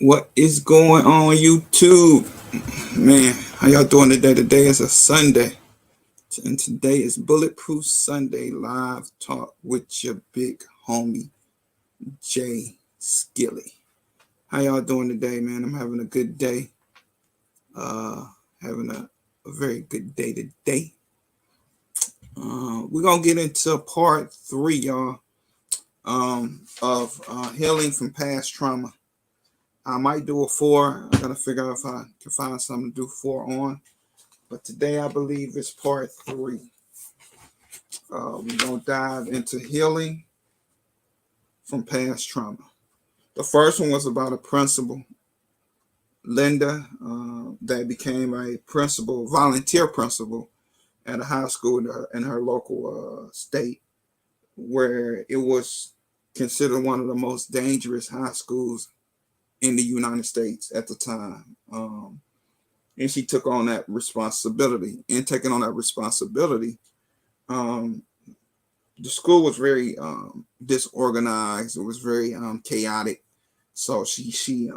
What is going on, YouTube? Man, how y'all doing today? Today is a Sunday, and today is Bulletproof Sunday live talk with your big homie, Jay Skilly. How y'all doing today, man? I'm having a good day. Having a very good day today. We're going to get into part 3, y'all, of healing from past trauma. I might do a 4. I gotta figure out if I can find something to do 4 on. But today I believe it's part 3. We're gonna dive into healing from past trauma. The first one was about a principal, Linda, that became a principal, volunteer principal at a high school in her local state, where it was considered one of the most dangerous high schools in the United States at the time. And she took on that responsibility. And taking on that responsibility, the school was very disorganized. It was very chaotic. So she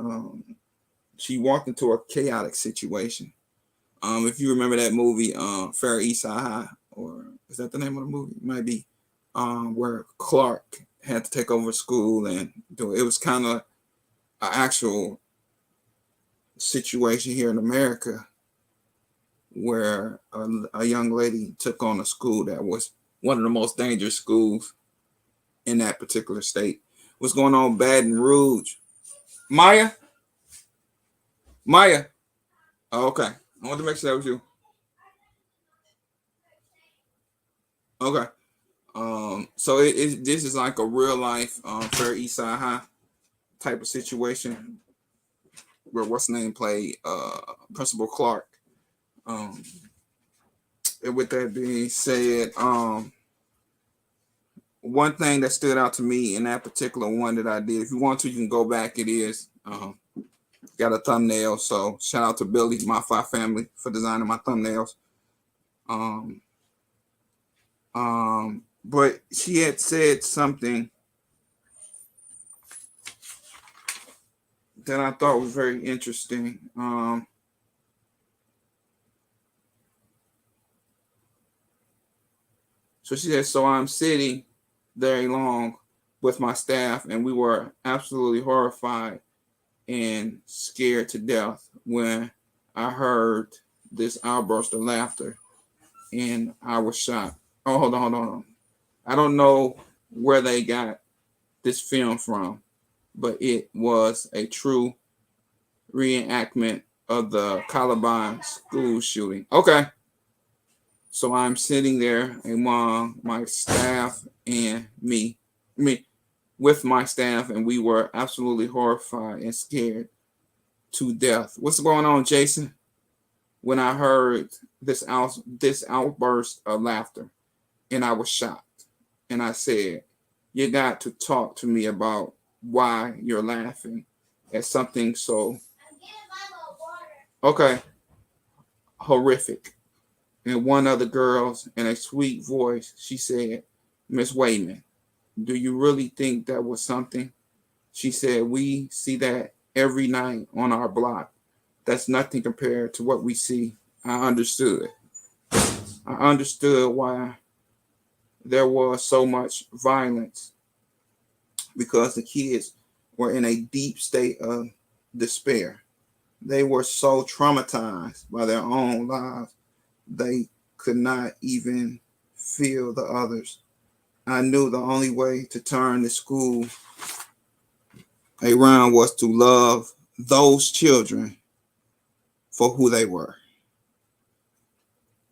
walked into a chaotic situation. If you remember that movie, Fair East Side High, or is that the name of the movie? It might be. Where Clark had to take over school and do it. It was kind of an actual situation here in America where a young lady took on a school that was one of the most dangerous schools in that particular state. What's going on, Baton Rouge? Maya? Oh, okay. I wanted to make sure that was you. Okay. So this is like a real life Fair East Side High type of situation where what's the name played Principal Clark. And with that being said, one thing that stood out to me in that particular one that I did, if you want to, you can go back. It is got a thumbnail. So shout out to Billy, MyFlyFamily, for designing my thumbnails. But she had said something that I thought was very interesting. So she said, so I'm sitting there along with my staff, and we were absolutely horrified and scared to death when I heard this outburst of laughter, and I was shocked. Oh, hold on. I don't know where they got this film from, but it was a true reenactment of the Columbine school shooting. Okay. So I'm sitting there among my staff and me, with my staff, and we were absolutely horrified and scared to death. What's going on, Jason? When I heard this outburst of laughter, and I was shocked, and I said, "You got to talk to me about why you're laughing at something so horrific." And one of the girls, in a sweet voice, she said, "Miss Wayman, do you really think that was something?" She said, "We see that every night on our block. That's nothing compared to what we see." I understood. I understood why there was so much violence, because the kids were in a deep state of despair. They were so traumatized by their own lives, they could not even feel the others. I knew the only way to turn the school around was to love those children for who they were.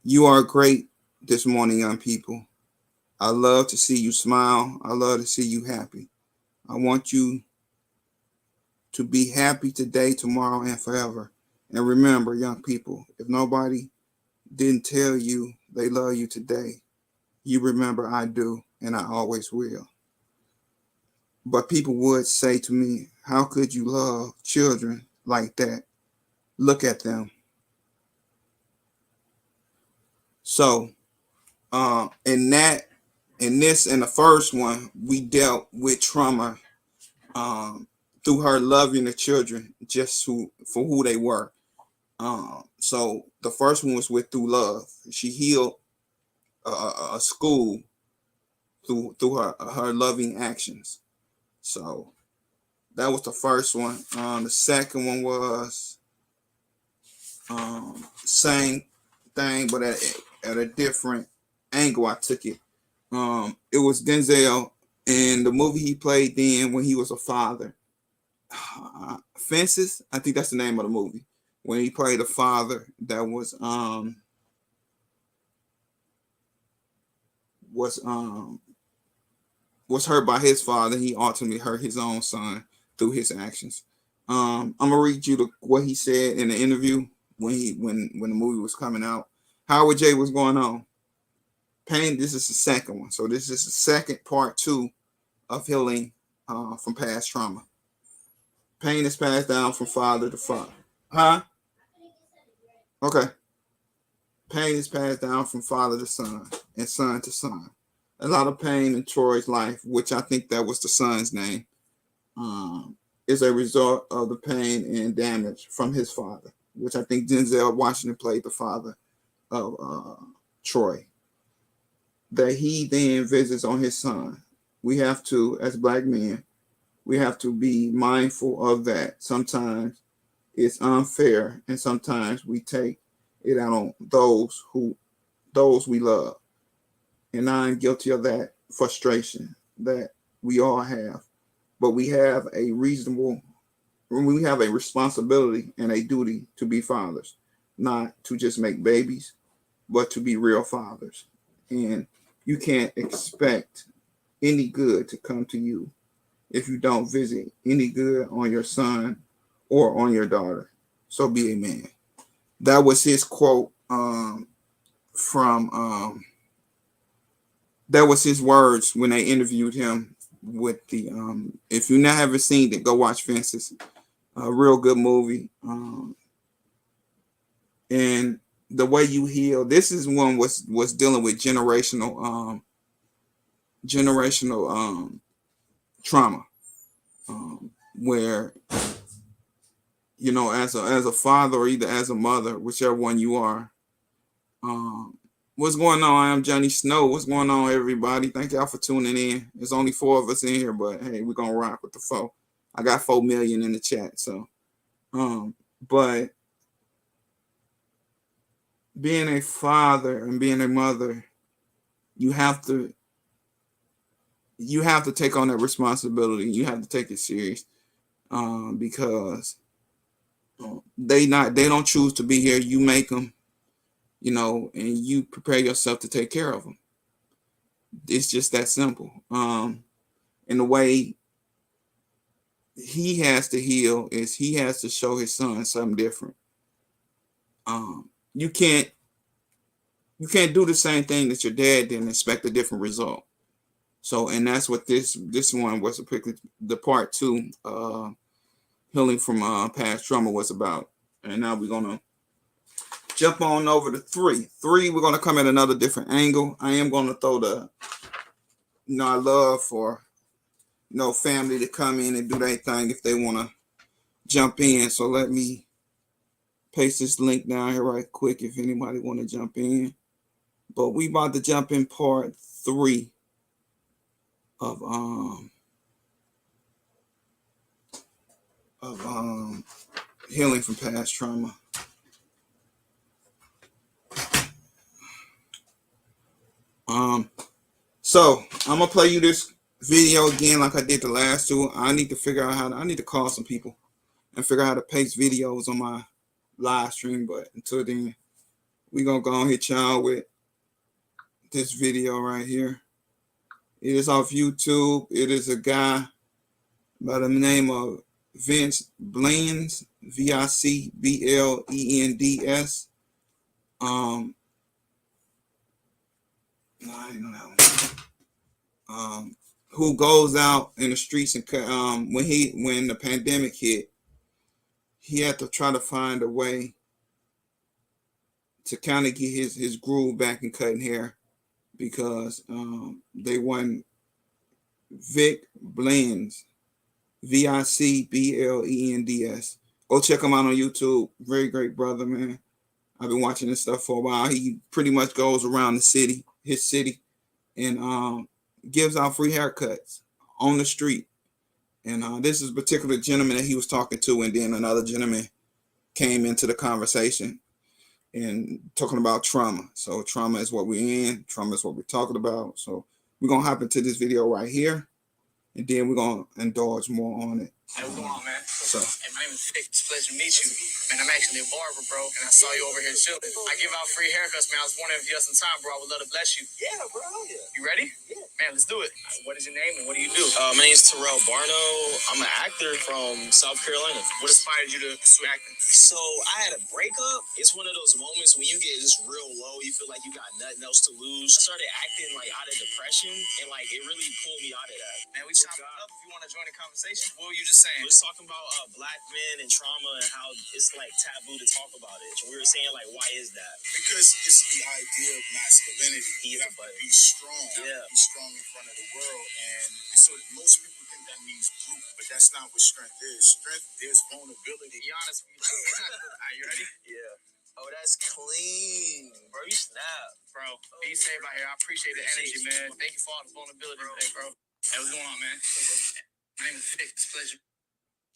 You are great this morning, young people. I love to see you smile. I love to see you happy. I want you to be happy today, tomorrow, and forever. And remember, young people, if nobody didn't tell you they love you today, you remember I do, and I always will. But people would say to me, how could you love children like that? Look at them. So, in the first one, we dealt with trauma through her loving the children just for who they were. So the first one was with through love. She healed a school through her loving actions. So that was the first one. The second one was same thing, but at a different angle. I took it. It was Denzel in the movie he played then when he was a father. Fences, I think that's the name of the movie. When he played a father that was hurt by his father. He ultimately hurt his own son through his actions. I'm gonna read you what he said in the interview when the movie was coming out. Howard J, what's going on? Pain. This is the second one. So this is the second part 2 of healing from past trauma. Pain is passed down from father to father. Huh? Okay. Pain is passed down from father to son and son to son. A lot of pain in Troy's life, which I think that was the son's name, is a result of the pain and damage from his father, which I think Denzel Washington played the father of Troy, that he then visits on his son. We have to, as Black men, we have to be mindful of that. Sometimes it's unfair, and sometimes we take it out on those we love. And I'm guilty of that frustration that we all have. But we have a responsibility and a duty to be fathers, not to just make babies, but to be real fathers. And you can't expect any good to come to you if you don't visit any good on your son or on your daughter. So be a man. That was his quote that was his words when they interviewed him with the if you haven't seen it, go watch Fences. A real good movie. And the way you heal, this is one was dealing with generational trauma, where as a father or either as a mother, whichever one you are. What's going on? I'm Johnny Snow. What's going on, everybody? Thank y'all for tuning in. There's only 4 of us in here, but hey, we're gonna rock with the 4. I got 4 million in the chat. So but being a father and being a mother, you have to take on that responsibility. You have to take it serious, because they don't choose to be here. You make them, and you prepare yourself to take care of them. It's just that simple. And the way he has to heal is he has to show his son something different. You can't do the same thing that your dad did and expect a different result. So, and that's what this one was, the part 2, healing from past trauma was about. And now we're gonna jump on over to 3. 3, we're gonna come at another different angle. I am gonna throw the, I love for family to come in and do their thing if they wanna jump in. So let me paste this link down here right quick if anybody wanna jump in. But we about to jump in part 3 of healing from past trauma. So I'm gonna play you this video again like I did the last 2. I need to figure out I need to call some people and figure out how to paste videos on my live stream. But until then, we're gonna go and hit y'all with this video right here. It is off YouTube. It is a guy by the name of Vince Blends, VICBLENDS. I didn't know that one. Who goes out in the streets and when the pandemic hit, he had to try to find a way to kind of get his groove back in cutting hair, because they won Vic Blends, VICBLENDS. Go check him out on YouTube. Very great brother, man. I've been watching this stuff for a while. He pretty much goes around the city, his city, and gives out free haircuts on the street. And this is a particular gentleman that he was talking to, and then another gentleman came into the conversation and talking about trauma. So trauma is what we're in. Trauma is what we're talking about. So we're going to hop into this video right here, and then we're going to indulge more on it. Hey, what's going on, man? So, hey, my name is Vic. It's a pleasure to meet you. Man, I'm actually a barber, bro, and I saw you over here chilling. I give out free haircuts, man. I was wondering if you have some time, bro. I would love to bless you. Yeah, bro. Yeah. You ready? Yeah. Man, let's do it. What is your name and what do you do? My name is Terrell Barno. I'm an actor from South Carolina. What inspired you to pursue acting? So I had a breakup. It's one of those moments when you get just real low. You feel like you got nothing else to lose. I started acting like out of depression, and like it really pulled me out of that. Man, we chopping it up if you want to join the conversation. What were you just saying? We was talking about black men and trauma and how it's like taboo to talk about it. We were saying like, why is that? Because it's the idea of masculinity. You have to be strong. Yeah. Be strong in front of the world. And so most people think that means brute, but that's not what strength is. Strength is vulnerability. Be honest with you. All right, you ready? Yeah. Oh, that's clean. Bro, you snap. Bro, be safe out here. I appreciate the energy, man. Thank you for all the vulnerability today, bro. Hey, what's going on, man? My name is Vic. It's a pleasure.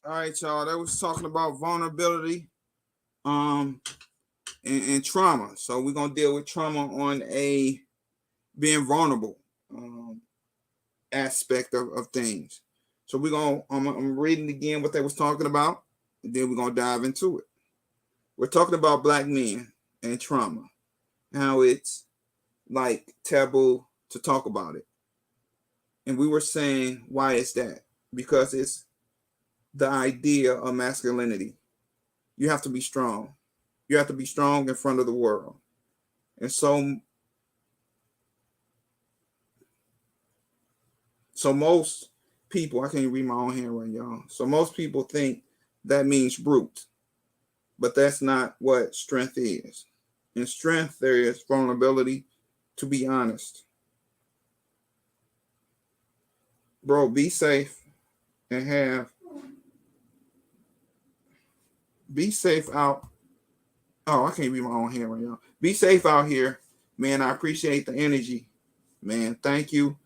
all right, y'all. That was talking about vulnerability, and trauma. So we're gonna deal with trauma on a being vulnerable aspect of things. So we're gonna I'm reading again what they was talking about, and then we're gonna dive into it. We're talking about black men and trauma, how it's like taboo to talk about it. And we were saying, why is that? Because it's the idea of masculinity. You have to be strong. You have to be strong in front of the world. And so most people, I can't read my own handwriting, y'all. So most people think that means brute. But that's not what strength is. In strength, there is vulnerability, to be honest. Bro, be safe and be safe out. Oh, I can't read my own handwriting, y'all. Be safe out here. Man, I appreciate the energy. Man, thank you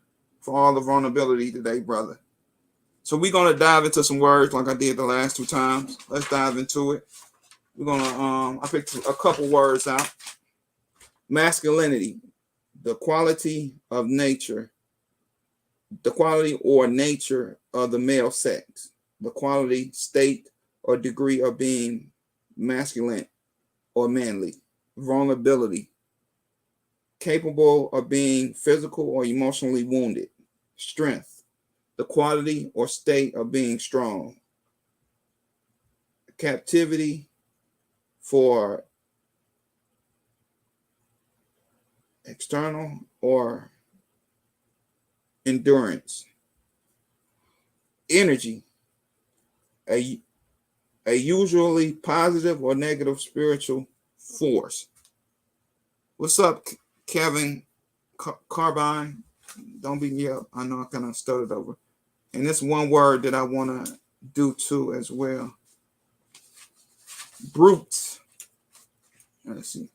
for all the vulnerability today, brother. So we're going to dive into some words like I did the last two times. Let's dive into it. We're going to, I picked a couple words out. Masculinity, the quality of nature, the quality or nature of the male sex, the quality, state, or degree of being masculine or manly. Vulnerability, capable of being physical or emotionally wounded. Strength, the quality or state of being strong. Captivity, for external or endurance. Energy, a usually positive or negative spiritual force. What's up, Kevin Carbine? Don't beat me up. I know I kind of stuttered over. And this one word that I want to do too as well. Brute. Let's see.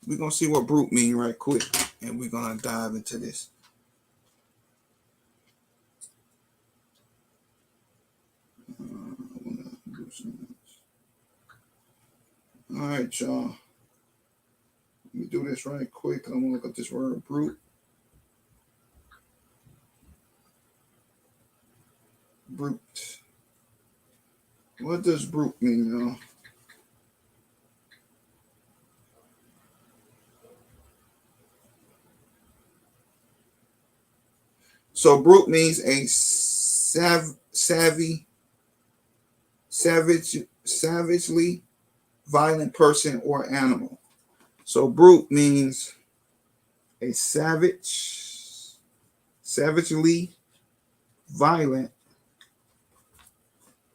We're going to see what brute mean right quick. And we're going to dive into this. All right, y'all. Let me do this right quick. I'm going to look up this word brute. Brute. What does brute mean, y'all? So brute means a savagely violent person or animal. So brute means a savagely violent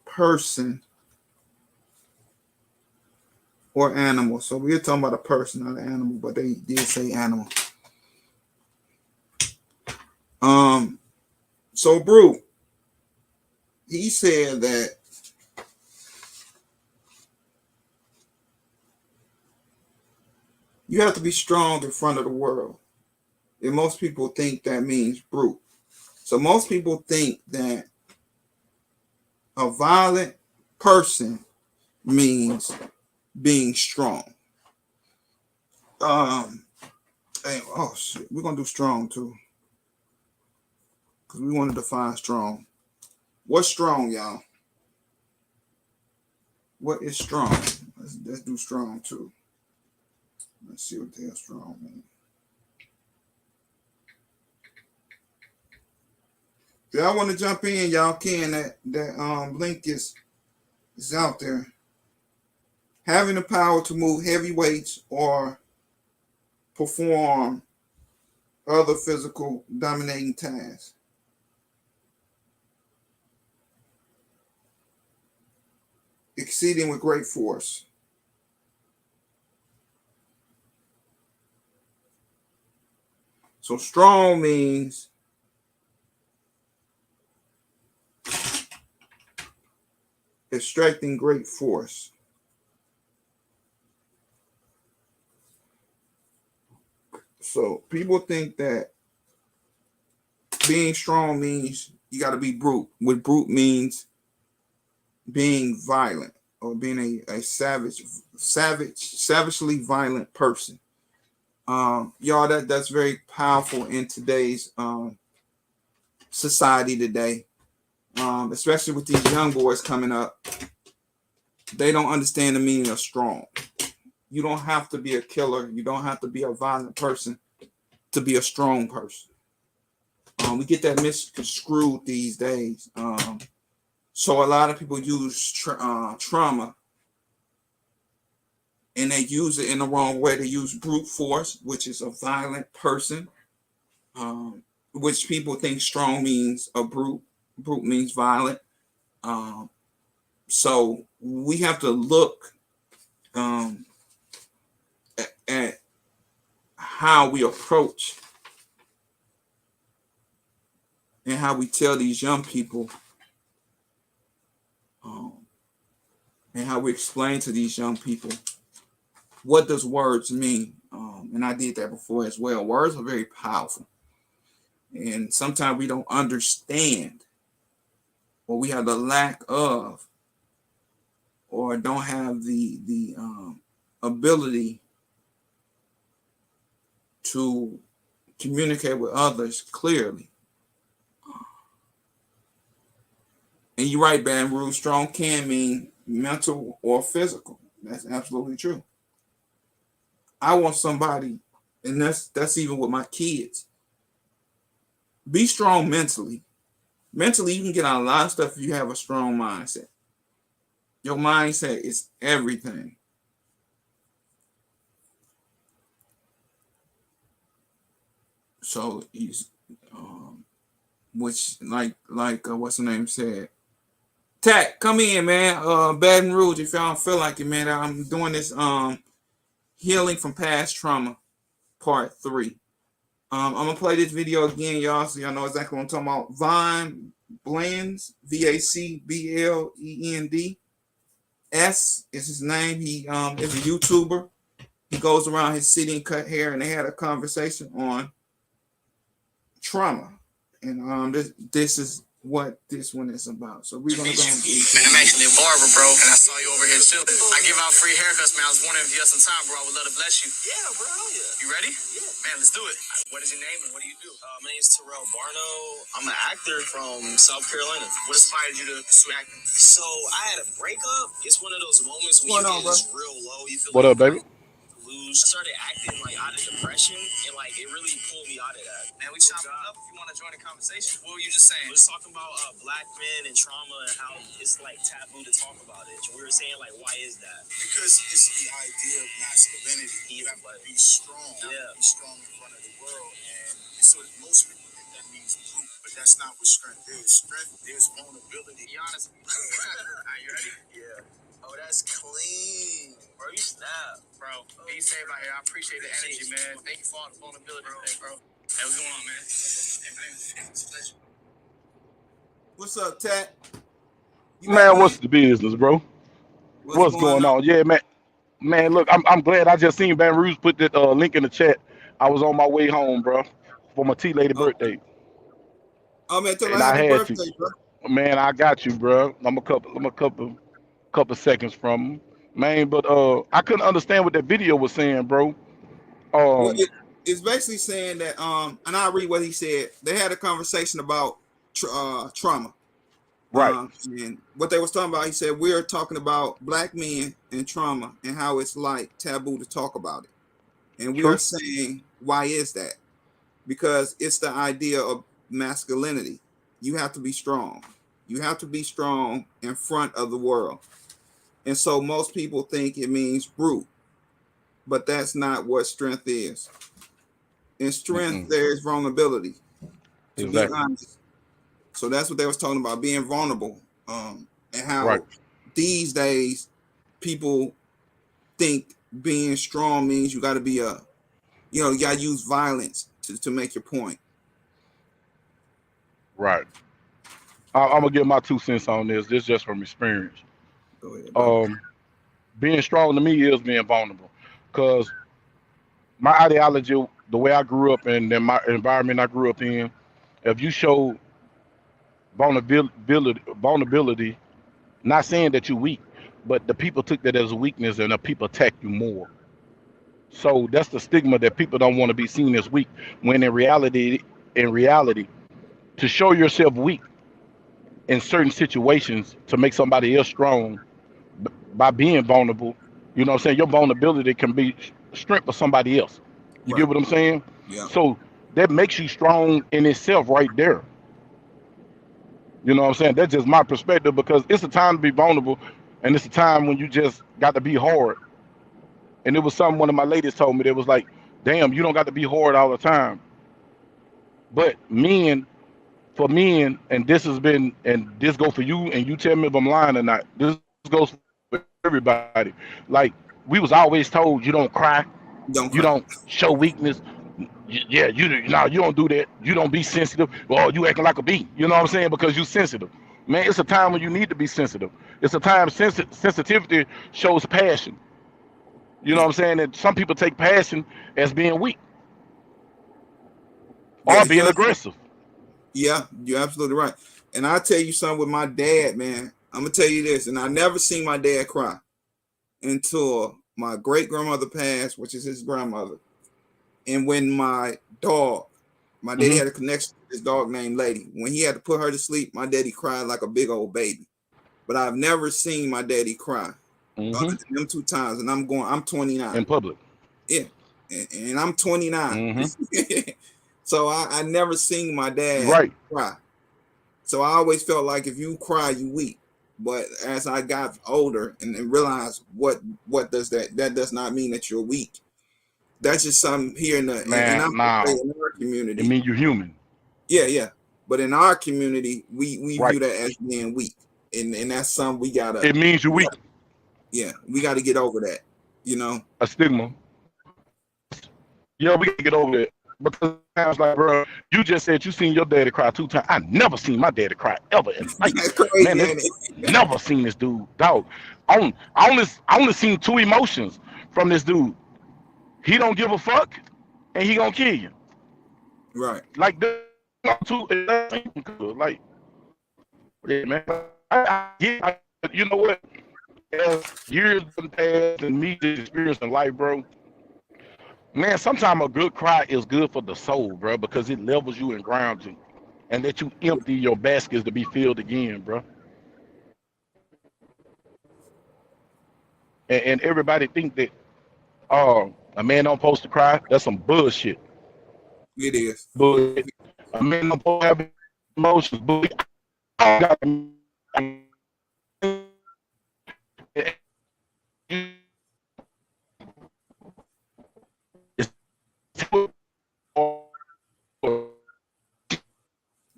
person or animal. So we're talking about a person, not an animal, but they did say animal. So Brew, he said that you have to be strong in front of the world. And most people think that means brute. So most people think that a violent person means being strong. Hey, oh shit, we're gonna do strong too. Because we want to define strong. What's strong, y'all? What is strong? Let's do strong too. Let's see what the hell strong means. If y'all want to jump in, y'all can. That link is out there. Having the power to move heavy weights or perform other physical dominating tasks. Exceeding with great force. So strong means extracting great force. So people think that being strong means you got to be brute. What brute means being violent or being a savagely violent person. Y'all, that's very powerful in today's society today, especially with these young boys coming up. They don't understand the meaning of strong. You don't have to be a killer. You don't have to be a violent person to be a strong person. We get that misconstrued these days. So a lot of people use trauma, and they use it in the wrong way. They use brute force, which is a violent person, which people think strong means a brute. Brute means violent. So we have to look at how we approach and how we tell these young people, and how we explain to these young people what does words mean. And I did that before as well. Words are very powerful, and sometimes we don't understand, or we have the lack of, or don't have the ability to communicate with others clearly. And you're right, Baton Rouge. Strong can mean mental or physical. That's absolutely true. I want somebody, and that's even with my kids. Be strong mentally. Mentally, you can get out a lot of stuff if you have a strong mindset. Your mindset is everything. So he's, which like what's the name said. Tack, come in, man. Baton Rouge, if y'all don't feel like it, man. I'm doing this healing from past trauma, part 3. I'm gonna play this video again, y'all, so y'all know exactly what I'm talking about. Vaughn Blends, VACBLEND. S is his name. He is a YouTuber. He goes around his city and cut hair, and they had a conversation on trauma. And this is what this one is about. So we're gonna go. Man, I'm actually a barber, bro, and I saw you over here chilling. I give out free haircuts, man. I was wondering if you had some time, bro. I would love to bless you. Yeah, bro. Yeah. You ready? Yeah. Man, let's do it. What is your name and what do you do? My name's Terrell Barno. I'm an actor from South Carolina. What inspired you to pursue acting? So I had a breakup. It's one of those moments when you get just real low. You feel What like up, baby? lose. I started acting like out of depression, and like it really pulled me out of that. Man, we chopping it up if you want to join the conversation. What were you just saying? We was talking about black men and trauma and how it's like taboo to talk about it. And we were saying like, why is that? Because it's the idea of masculinity. You have to be strong. Yeah. Be strong in front of the world. And so most people think that means brute, but that's not what strength is. Strength is vulnerability. Be honest with me. Are you ready? Yeah. Oh, that's clean. Bro, you snap. Bro, be safe out here. I appreciate the energy, man. Thank you for all the vulnerability today, bro. Hey, what's going on, man? Hey, man. It's a pleasure. What's up, Tat? You back Man, in? what's the business, bro? What's What's going going on? on? Yeah, man. Man, look, I'm glad I just seen Van Rouge put that link in the chat. I was on my way home, bro, for my T lady Oh, birthday, oh man, tell her and I happy had to. birthday, bro. Man, I got you, bro. I'm a couple seconds from him, man. But I couldn't understand what that video was saying, bro. Well, Um, it's basically saying that and I'll read what he said. They had a conversation about trauma. right, And what they was talking about, he said we're talking about black men and trauma and how it's like taboo to talk about it. And we are true. saying, why is that? Because it's the idea of masculinity. You have to be strong. You have to be strong in front of the world. And so most people think it means brute, but that's not what strength is. In strength, Mm-mm. there is vulnerability, to be Exactly. honest. So that's what they was talking about, being vulnerable. And Right. how these days people think being strong means you got to be you got to use violence to make your point. Right. I'm gonna give my 2 cents on this. This just from experience. Go ahead, brother. Um, Being strong to me is being vulnerable, because my ideology, the way I grew up and then my environment I grew up in, if you show vulnerability, not saying that you're weak, but the people took that as a weakness and the people attack you more. So that's the stigma, that people don't want to be seen as weak, when in reality, to show yourself weak in certain situations to make somebody else strong by being vulnerable, you know what I'm saying? Your vulnerability can be strength for somebody else. You Right. get what I'm saying? Yeah. So that makes you strong in itself right there. You know what I'm saying? That's just my perspective, because it's a time to be vulnerable, and it's a time when you just got to be hard. And it was something one of my ladies told me that was like, damn, you don't got to be hard all the time. But for men, and this has been, and this go for you, and you tell me if I'm lying or not. This goes for everybody. Like, we was always told, you don't cry, Don't you cry. don't show weakness. Yeah, you don't do that. You don't be sensitive. Well, you acting like a bee. You know what I'm saying? Because you sensitive. Man, it's a time when you need to be sensitive. It's a time sensitivity shows passion. You know Yeah. what I'm saying? And some people take passion as being weak Yeah. or It being does. aggressive. Yeah. You're absolutely right. And I'll tell you something with my dad, man. I'm gonna tell you this, and I never seen my dad cry until my great grandmother passed, which is his grandmother. And when my daddy Hmm. had a connection with this dog named Lady. When he had to put her to sleep, my daddy cried like a big old baby. But I've never seen my daddy cry other Hmm. than them 2 times. And I'm 29. In public. Yeah. And I'm 29. Hmm. So I never seen my dad Right. cry. So I always felt like if you cry, you weak. But as I got older and realized what does that does not mean that you're weak. That's just something here in Man, now our it community. means you're human. Yeah, yeah. But in our community, we Right. view that as being weak. And that's something It means you're we weak. gotta yeah, we gotta get over that, you know. A stigma. Yeah, we can get over it. Because times like, bro, you just said you seen your daddy cry 2 times. I never seen my daddy cry ever in life. That's Man, crazy, this ain't it? never seen this dude. Dog. I only seen two emotions from this dude. He don't give a fuck, and he gonna kill you. Right. Like this two, like, yeah, man. You know what? As years been passed and me just experiencing life, bro. Man, sometimes a good cry is good for the soul, bro, because it levels you and grounds you, and that you empty your baskets to be filled again, bro. And everybody think that, a man don't supposed to cry. That's some bullshit. It is. Bullshit. A man don't supposed to have emotions. Bullshit. I don't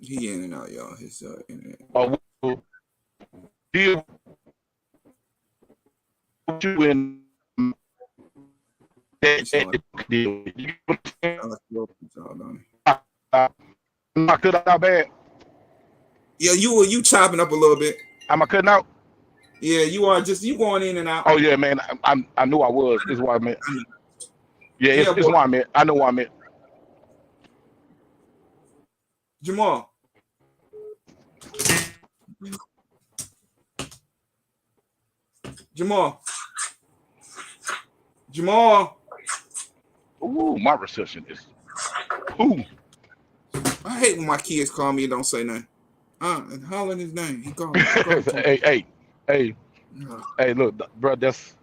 He in and out, y'all. His internet. deal you in that deal. You understand? Am I cutting out bad? Yeah, you chopping up a little bit. Am I cutting out? Yeah, you are just you going in and out. Oh yeah, man. I knew I was. Is what I meant. Yeah, it's what I meant. I know what I meant. Jamal. Ooh, my reception is. Ooh. I hate when my kids call me and don't say nothing. And hollering his name. He called me. Hey. Look, bro. That's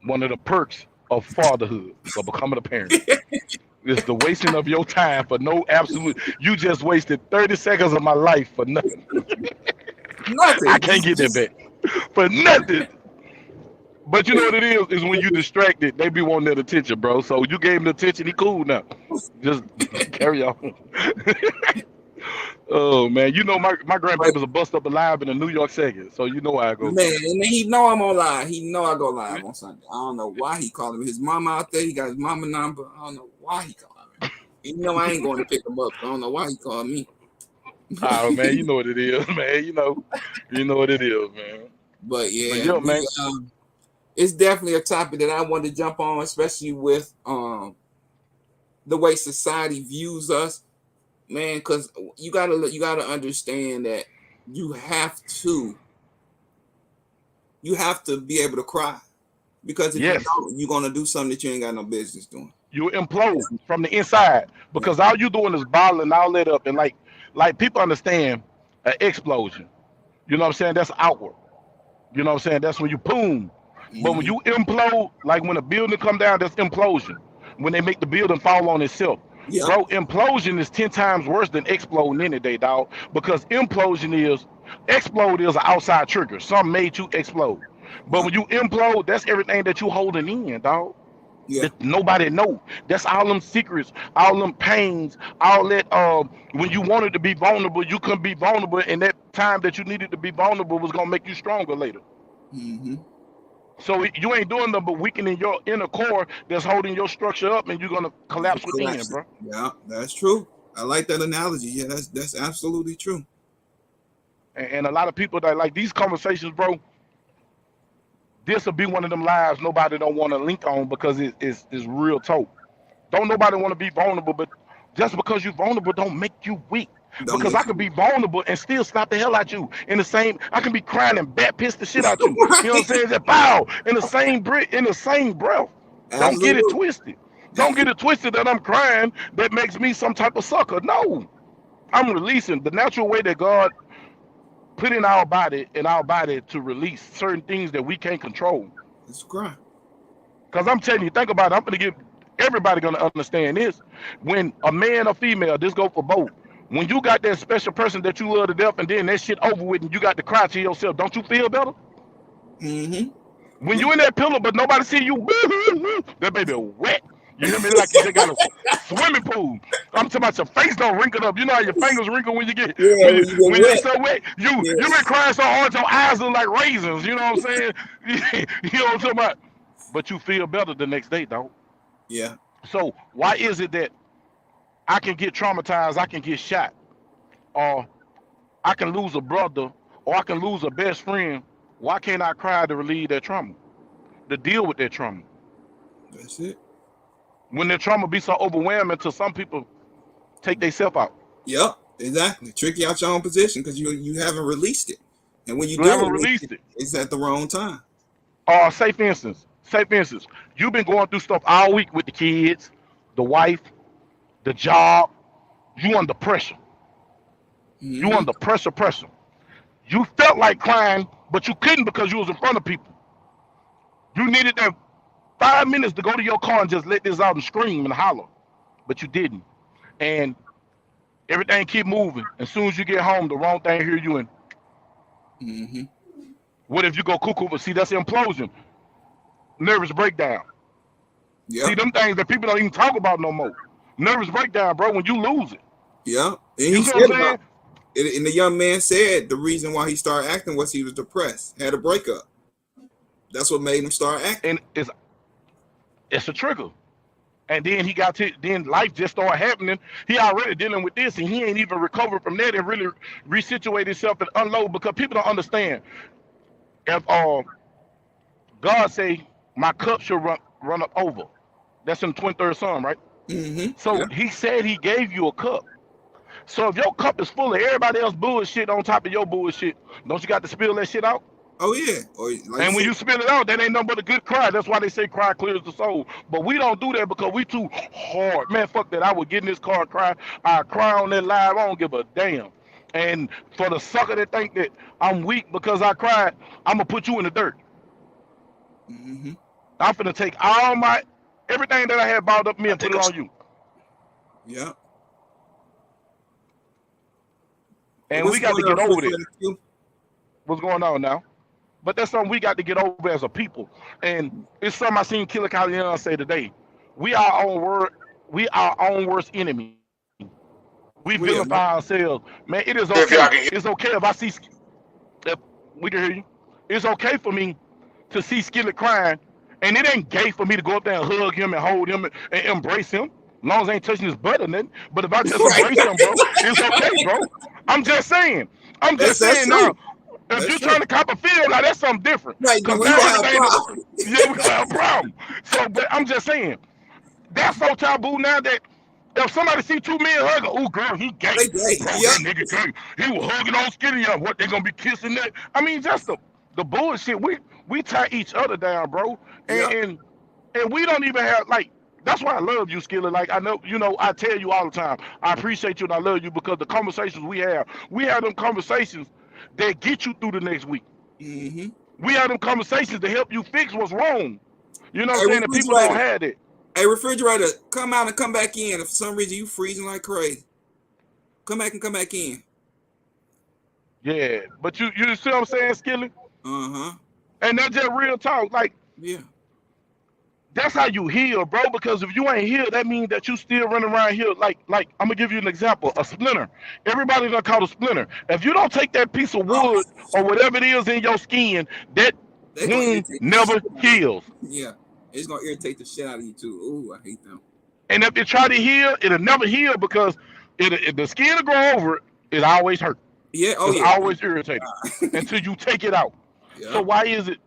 one of the perks of fatherhood, of becoming a parent. It's the wasting of your time for no absolute. You just wasted 30 seconds of my life for nothing. Nothing. I can't get that back for nothing. But you know what it is when you distracted, they be wanting that attention, bro. So you gave him the attention, he cool now. Just carry on. Oh man, you know my grandbaby's a bust up alive in a New York second, so you know how I go. Man, and he know I'm on live. He know I go live on Sunday. I don't know why he calling me. His mama out there. He got his mama number. I don't know why he calling me. You know I ain't going to pick him up. I don't know why he called me. Oh man, you know what it is, man. You know what it is, man. But yeah, man. It's definitely a topic that I wanted to jump on, especially with the way society views us, man. Because you gotta understand that you have to be able to cry, because if you don't, you're gonna do something that you ain't got no business doing. You implode from the inside because all you doing is bottling all that up, and like people understand an explosion. You know what I'm saying? That's outward. You know what I'm saying? That's when you boom. But when you implode, like when a building come down, that's implosion. When they make the building fall on itself. Yeah. Bro, implosion is 10 times worse than exploding any day, dog. Because explode is an outside trigger. Something made you explode. But when you implode, that's everything that you holding in, dog. Yeah. That nobody know. That's all them secrets, all them pains, all that. When you wanted to be vulnerable, you couldn't be vulnerable, and that time that you needed to be vulnerable was gonna make you stronger later. Mm-hmm. So you ain't doing nothing but weakening your inner core that's holding your structure up, and you're gonna collapse within, bro. Yeah, that's true. I like that analogy. Yeah, that's absolutely true. And a lot of people that like these conversations, bro. This will be one of them lives nobody don't want to link on because it's real talk. Don't nobody want to be vulnerable, but just because you're vulnerable don't make you weak. Because I can be vulnerable and still slap the hell out you. I can be crying and bat piss the shit out you. You know what I'm saying? That bow in the same breath. Absolutely. Don't get it twisted. Don't get it twisted that I'm crying. That makes me some type of sucker. No, I'm releasing the natural way that God put in our body to release certain things that we can't control. It's cry. Because I'm telling you, think about it. I'm going to give everybody going to understand this. When a man or female, this go for both. When you got that special person that you love to death and then that shit over with and you got to cry to yourself, don't you feel better? Mm-hmm. When you in that pillow but nobody see you, that baby wet. You hear me? Like you just got a swimming pool. I'm talking about your face don't wrinkle up. You know how your fingers wrinkle when you get when you're so wet. You been crying so hard your eyes look like raisins. You know what I'm saying? You know what I'm talking about? But you feel better the next day, dog. Yeah. So why is it that I can get traumatized, I can get shot, or I can lose a brother, or I can lose a best friend? Why can't I cry to relieve that trauma, to deal with that trauma? That's it. When their trauma be so overwhelming to some people take themselves out. Yep, exactly. Trick you out your own position because you haven't released it. And when you haven't released it, it's at the wrong time. Say for instance, you've been going through stuff all week with the kids, the wife, the job. You under pressure. Mm-hmm. You under pressure. You felt like crying, but you couldn't because you was in front of people. You needed that 5 minutes to go to your car and just let this out and scream and holler, but you didn't. And everything keep moving. As soon as you get home, the wrong thing hear you in. Mm-hmm. What if you go cuckoo? But see, that's implosion. Nervous breakdown. Yep. See, them things that people don't even talk about no more. Nervous breakdown, bro, when you lose it. Yeah. And he said about it, and the young man said the reason why he started acting was he was depressed, had a breakup. That's what made him start acting. And it's a trigger. And then he got to, then life just started happening. He already dealing with this, and he ain't even recovered from that and really resituate himself and unload, because people don't understand. If God say, my cup should run up over. That's in the 23rd Psalm, right? So Yeah. he said he gave you a cup. So if your cup is full of everybody else bullshit on top of your bullshit, don't you got to spill that shit out? Oh yeah. Or like And when said, you spill it out, that ain't nothing but a good cry. That's why they say cry clears the soul. But we don't do that because we too hard. Man, fuck that. I would get in this car and cry. I cry on that live. I don't give a damn. And for the sucker that think that I'm weak because I cried, I'm gonna put you in the dirt. I'm finna take all my everything that I had balled up me and put it on you. Yeah. And we got to get over this. What's going on now? But that's something we got to get over as a people. And it's something I seen Killer Calian say today. We are our own worst enemy. We vilify ourselves. Man, it is okay. It's okay if I see, if we can hear you. It's okay for me to see Skillet crying, and it ain't gay for me to go up there and hug him and hold him and embrace him. As long as I ain't touching his butt or nothing. But if I just embrace him, bro, it's okay, bro. I'm just saying. That's Now, That's if you're true. trying to cop a feel, now that's something different. Right, Because we now gonna have everything problems. yeah, we gonna have a problem. So, but I'm just saying, that's so taboo now that if somebody see two men hugging, oh girl, he gay. They gay. Bro, Yep. that nigga gay. He was hugging on skinny young. What, they gonna be kissing that? I mean, just the bullshit. We tie each other down, bro. And we don't even have like, that's why I love you, Skillet. Like I know, I tell you all the time, I appreciate you and I love you because the conversations we have them conversations that get you through the next week. We have them conversations to help you fix what's wrong. You know what I'm saying? And people don't have it. Hey, refrigerator, come out and come back in. If for some reason you freezing like crazy, come back in. Yeah, but you see what I'm saying, Skillet? And that's just real talk. Like, yeah, that's how you heal, bro. Because if you ain't healed, that means that you still running around here. Like I'm gonna give you an example. A splinter. Everybody's gonna call it a splinter. If you don't take that piece of wood or whatever it is in your skin, that wound never heals. Yeah, it's gonna irritate the shit out of you too. Ooh, I hate them. And if you try to heal, it'll never heal because if the skin will grow over it, it always hurt. Yeah, it's always irritating until you take it out. Yeah. So why is it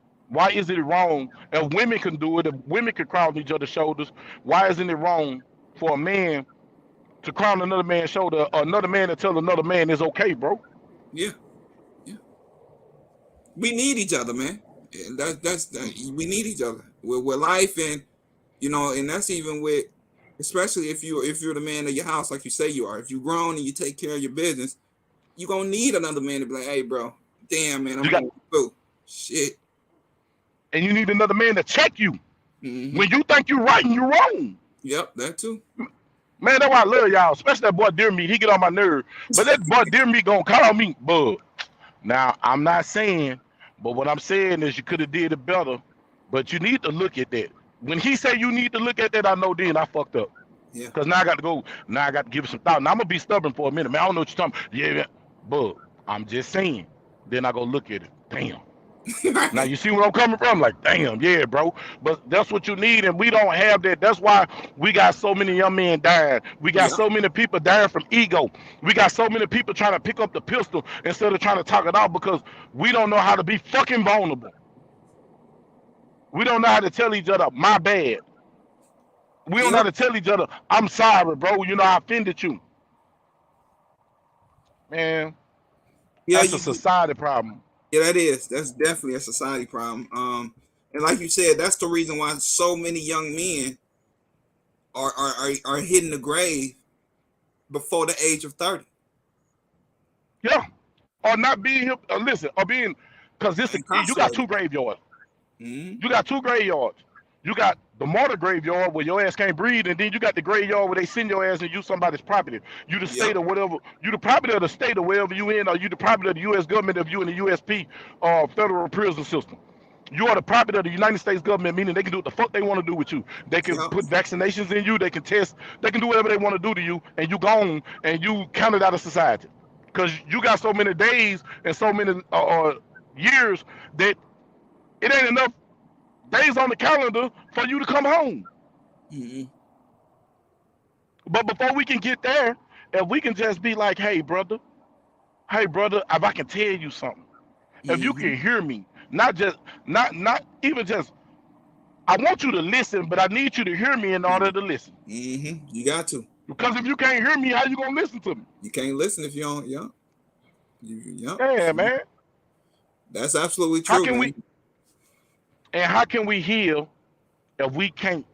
wrong if women can do it, if women can cry on each other's shoulders? Why isn't it wrong for a man to cry on another man's shoulder, or another man to tell another man it's okay, bro? Yeah. We need each other, man. That's we need each other. With life, and and that's even with, especially if you're the man of your house, like you say you are. If you're grown and you take care of your business, you gonna need another man to be like, hey, bro, damn, man, I'm going through shit. And you need another man to check you when you think you're right and you're wrong. Yep, that too. Man, that's why I love y'all, especially that boy Dear Me. He get on my nerve, but that boy Dear Me gonna call me bud. Now I'm not saying, but what I'm saying is you could have did it better, but you need to look at that. When he say you need to look at that, I know then I fucked up. Yeah. Because now I got to go. Now I got to give it some thought. Now I'm gonna be stubborn for a minute, man. I don't know what you're talking about. Yeah, but I'm just saying. Then I go look at it. Damn. Now you see where I'm coming from? Like, damn, yeah, bro. But that's what you need, and we don't have that. That's why we got so many young men dying. We got so many people dying from ego. We got so many people trying to pick up the pistol instead of trying to talk it out because we don't know how to be fucking vulnerable. We don't know how to tell each other, my bad. We don't know how to tell each other, I'm sorry, bro. I offended you. Man, that's a society problem. Yeah, that is. That's definitely a society problem. And like you said, that's the reason why so many young men are hitting the grave before the age of 30. Yeah, or not being here. Listen, or being, because you got two graveyards. You got two graveyards. You got the mortar graveyard where your ass can't breathe, and then you got the graveyard where they send your ass and use somebody's property. You the state or whatever. You the property of the state or wherever you in, or you the property of the U.S. government if you in the USP federal prison system. You are the property of the United States government, meaning they can do what the fuck they want to do with you. They can put vaccinations in you. They can test. They can do whatever they want to do to you, and you gone and you counted out of society because you got so many days and so many years that it ain't enough days on the calendar for you to come home. Mm-hmm. But before we can get there, if we can just be like, hey brother, if I can tell you something, if you Mm-hmm. can hear me, not even just, I want you to listen, but I need you to hear me in order to listen. Mm-hmm. You got to. Because if you can't hear me, how you gonna listen to me? You can't listen if you don't. Yeah. Yeah. Yeah, man. That's absolutely How true, can man. we how can we heal if we can't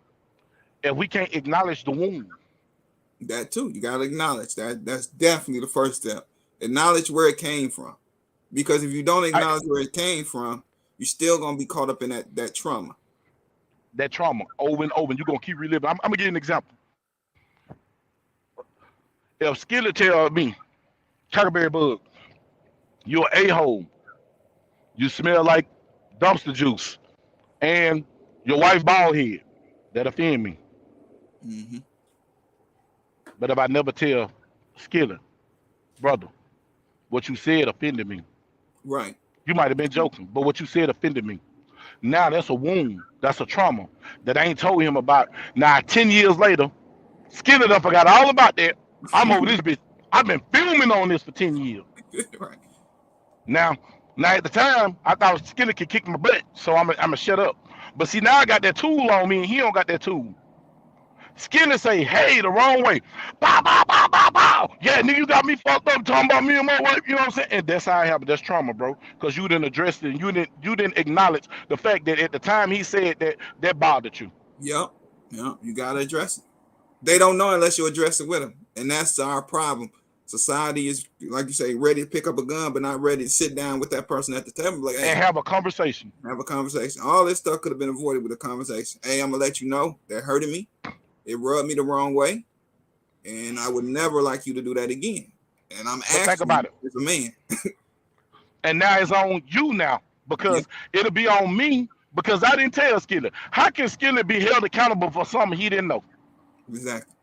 acknowledge the wound? That too. You got to acknowledge that. That's definitely the first step. Acknowledge where it came from. Because if you don't I, acknowledge where it came from, you're still gonna be caught up in that trauma. that trauma over and over, and you're gonna keep reliving. I'm gonna give you an example. If Skillet tell me, Crackleberry Bug, you're a hole, you smell like dumpster juice, and your wife bald head, that offend me. Mm-hmm. But if I never tell Skillet, brother, what you said offended me. Right. You might have been joking, but what you said offended me. Now that's a wound. That's a trauma that I ain't told him about. Now 10 years later, Skillet done forgot all about that. I'm over this bitch. I've been filming on this for 10 years. Right. Now, now at the time, I thought Skillet could kick my butt, so I'm shut up. But see, now I got that tool on me, and he don't got that tool. Skillet say, "Hey, the wrong way." Bow, bow, bow, bow, bow. Yeah, nigga, you got me fucked up talking about me and my wife. You know what I'm saying? And that's how it happened. That's trauma, bro. Because you didn't address it. And you didn't acknowledge the fact that at the time he said that bothered you. Yep. Yep. You gotta address it. They don't know unless you address it with them, and that's our problem. Society is, like you say, ready to pick up a gun, but not ready to sit down with that person at the table. Like, And hey, have a conversation. have a conversation. All this stuff could have been avoided with a conversation. Hey, I'm gonna let you know that hurted me. It rubbed me the wrong way, and I would never like you to do that again. And I'm But think asking you about it. as a man. And now it's on you now Yeah, because it'll be on me because I didn't tell Skillet. How can Skillet be held accountable for something he didn't know? exactly.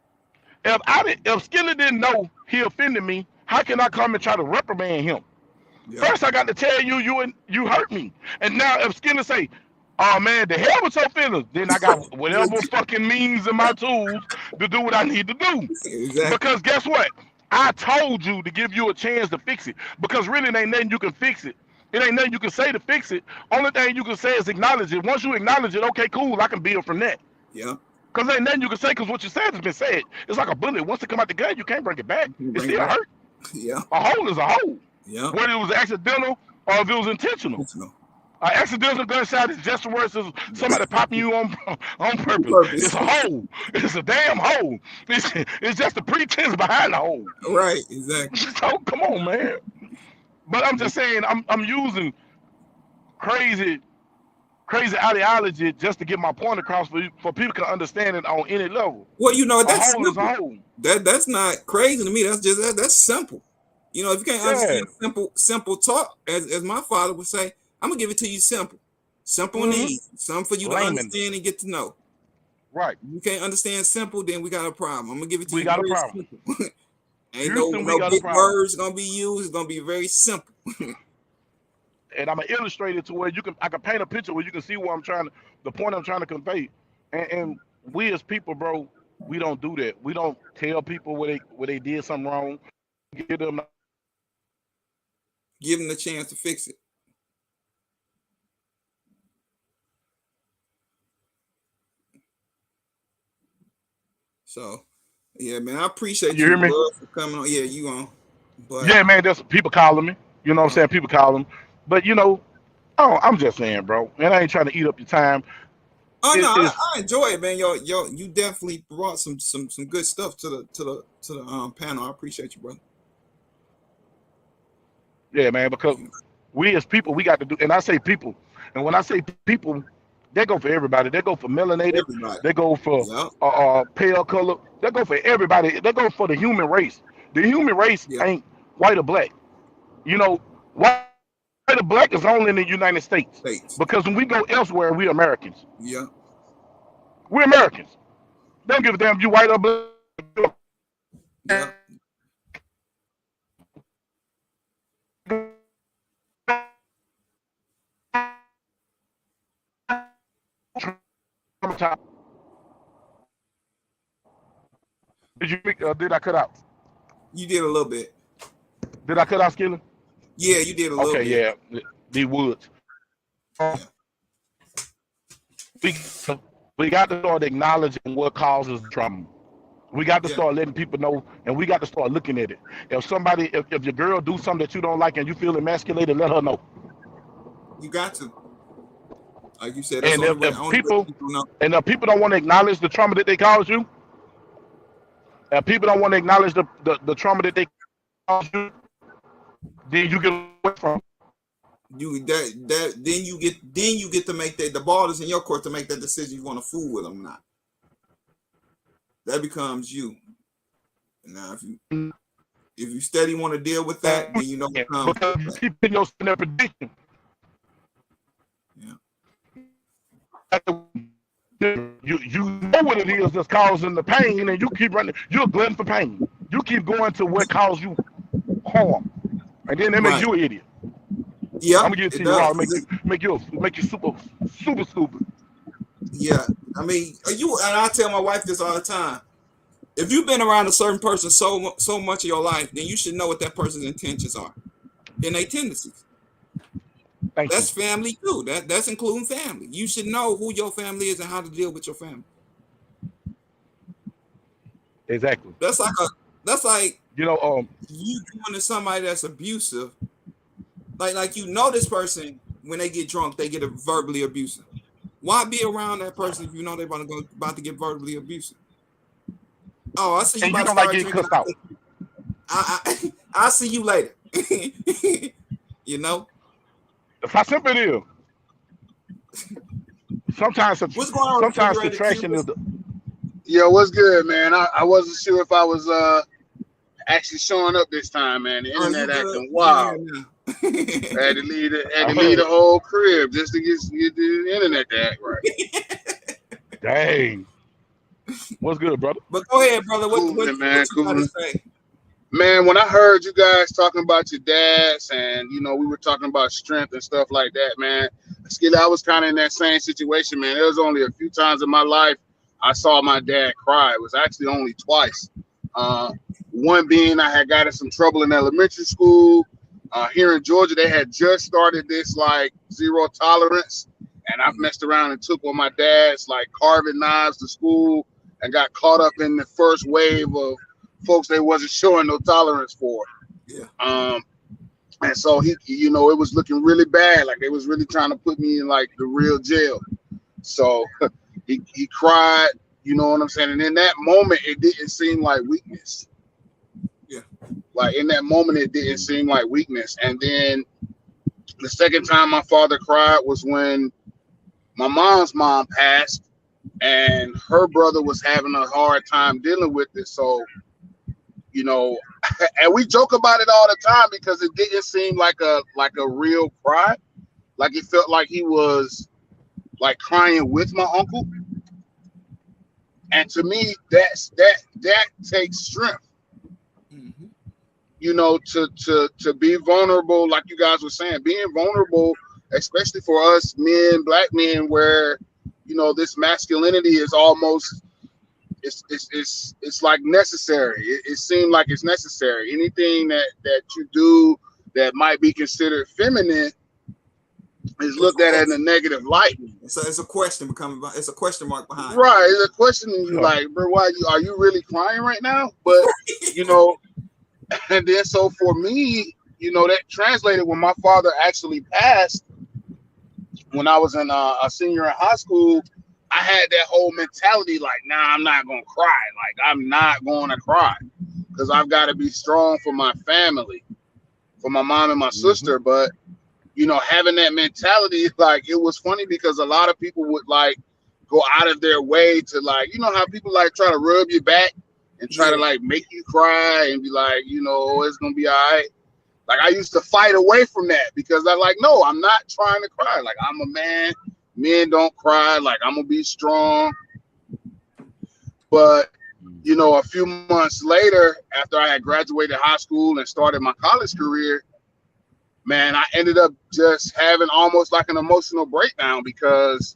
If Skillet didn't know he offended me, how can I come and try to reprimand him? Yep. First, I got to tell you, you hurt me. And now, if Skinner say, "Oh man, the hell with your feelings," then I got whatever fucking means in my tools to do what I need to do. Exactly. Because guess what? I told you to give you a chance to fix it. Because really, it ain't nothing you can fix it. It ain't nothing you can say to fix it. Only thing you can say is acknowledge it. Once you acknowledge it, okay, cool, I can build from that. Yeah. Because there ain't nothing you can say because what you said has been said. It's like a bullet. Once it come out the gun, you can't bring it back. You It bring it still back. hurt. Yeah. A hole is a hole. Yeah. Whether it was accidental or if it was intentional. No. An accidental gunshot is just worse as somebody popping you on purpose. Purpose. It's a hole. It's a damn hole. It's just the pretense behind the hole. Right. Exactly. So come on, man. But I'm just saying, I'm using crazy ideology just to get my point across for people to understand it on any level. Well, A that's hole is a simple. hole. That's not crazy to me. That's just that's simple. If you can't Yeah. understand simple talk, as my father would say, I'm gonna give it to you simple and Mm-hmm. easy, something for you to Layman. understand and get to know. Right. You can't understand simple, then we got a problem. I'm gonna give it to We you got a very problem. simple. Ain't Houston, we no got a big problem. words gonna be used. It's gonna be very simple. And I'm gonna illustrate it to where I can paint a picture where you can see the point I'm trying to convey. And we as people, bro, we don't do that. We don't tell people where they did something wrong. Give them Give them the chance to fix it. So, yeah, man, I appreciate you hear you, me? bud, for coming on. Yeah, you on. But Yeah, man, there's people calling me. You know what I'm saying? People calling. But oh, I'm just saying, bro. And I ain't trying to eat up your time. oh no, It's I enjoy it, man. You definitely brought some good stuff to the panel. I appreciate you, brother. Yeah, man, because we as people, we got to do, and I say people, and when I say people, they go for everybody. They go for melanated. Everybody. They go for Yep. pale color. They go for everybody. They go for the human race. The human race Yep. ain't white or black. White or black is only in the United States. Because when we go elsewhere, we're Americans. Yeah. We're Americans. They don't give a damn if you white or black. Yeah. speak? Or did I cut out? You did a little bit. Did I cut out, Skillet? Yeah, you did a little Okay, bit. yeah. The woods. Yeah. We got to start acknowledging what causes trauma. We got to Yeah. start letting people know, and we got to start looking at it. If your girl do something that you don't like and you feel emasculated, let her know. You got to. Like you said, that's And the only way. if people don't want to acknowledge the trauma that they caused you, and people don't want to acknowledge the trauma that they caused you, then you get away from it. Then you get to make the ball is in your court to make that decision. You want to fool with them or not. That becomes you. Now, if you steady want to deal with that, then you know what comes. Because you keep putting yourself in that prediction. Yeah. You know what it is that's causing the pain, and you keep running. You're a glutton for pain. You keep going to what caused you harm, and then that makes you an idiot. Yeah, I'm gonna give it to you raw. Make you super stupid. Yeah, I mean, and I tell my wife this all the time. If you've been around a certain person so much of your life, then you should know what that person's intentions are and their tendencies. That's family too. That's including family. You should know who your family is and how to deal with your family. Exactly. That's like you know, you going to somebody that's abusive. Like you know this person when they get drunk, they get verbally abusive. Why be around that person if you know they're about to get verbally abusive? Oh, I see you about to start drinking. I'll see you later. You know? How simple it is. Sometimes subtraction is the. Yo, what's good, man? I wasn't sure if I was actually showing up this time, man. The internet acting wild. Had to leave the whole crib just to get the internet to act right. Dang. What's good, brother? But go ahead, brother. What you got to say? Man, when I heard you guys talking about your dads and, we were talking about strength and stuff like that, man, I was kind of in that same situation, man. There was only a few times in my life I saw my dad cry. It was actually only twice. One being I had got in some trouble in elementary school. Here in Georgia, they had just started this, zero tolerance. And I've messed around and took one of my dad's, carving knives to school and got caught up in the first wave of folks they wasn't showing no tolerance for. Yeah. And so he, it was looking really bad. Like they was really trying to put me in the real jail. So he cried, you know what I'm saying? And in that moment, it didn't seem like weakness. Yeah. In that moment, it didn't seem like weakness. And then the second time my father cried was when my mom's mom passed and her brother was having a hard time dealing with it. So, and we joke about it all the time because it didn't seem like a real cry. Like it felt like he was crying with my uncle. And to me, that takes strength. Mm-hmm. To be vulnerable, like you guys were saying, being vulnerable, especially for us men, black men, where this masculinity is almost it's like necessary. It seemed like it's necessary. Anything that you do that might be considered feminine is looked at in a negative light. So it's a question it's a question mark behind. Right, it's a question. Like, bro, are you really crying right now? But and then so for me, that translated when my father actually passed. When I was in a senior in high school, I had that whole mentality nah, I'm not gonna cry. I'm not gonna cry because I've got to be strong for my family, for my mom and my sister. But having that mentality, it was funny because a lot of people would go out of their way to how people try to rub your back and try to make you cry and be it's gonna be all right. I used to fight away from that because I'm no, I'm not trying to cry. I'm a man. Men don't cry. I'm gonna be strong. But a few months later, after I had graduated high school and started my college career, man, I ended up just having almost an emotional breakdown because,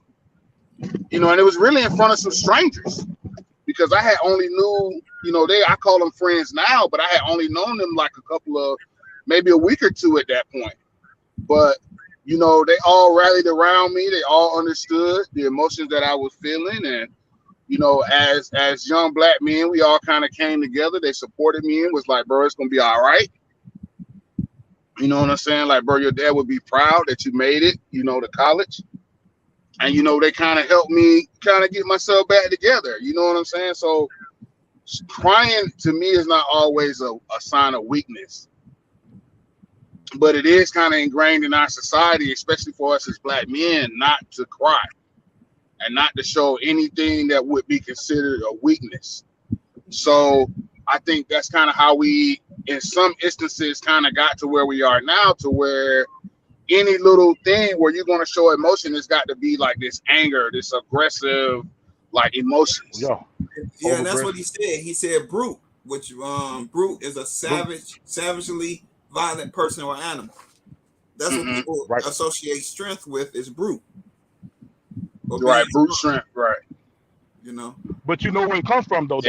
and it was really in front of some strangers. because I had only knew, I call them friends now, but I had only known them like a couple of, maybe a week or two at that point. But, they all rallied around me. They all understood the emotions that I was feeling. And, as young black men, we all kind of came together. They supported me and was like, bro, it's going to be all right. You know what I'm saying? Like, bro, your dad would be proud that you made it, to college. And, they kind of helped me kind of get myself back together. You know what I'm saying? So crying to me is not always a sign of weakness. But it is kind of ingrained in our society, especially for us as black men, not to cry and not to show anything that would be considered a weakness. So I think that's kind of how we, in some instances, kind of got to where we are now, to where any little thing where you're going to show emotion, it's got to be like this anger, this aggressive, like emotions. Yeah, and that's what he said. He said brute, which brute is a savagely violent person or animal. That's what people associate strength with, is brute. Right, brute strength, right. But you know where it comes from, though,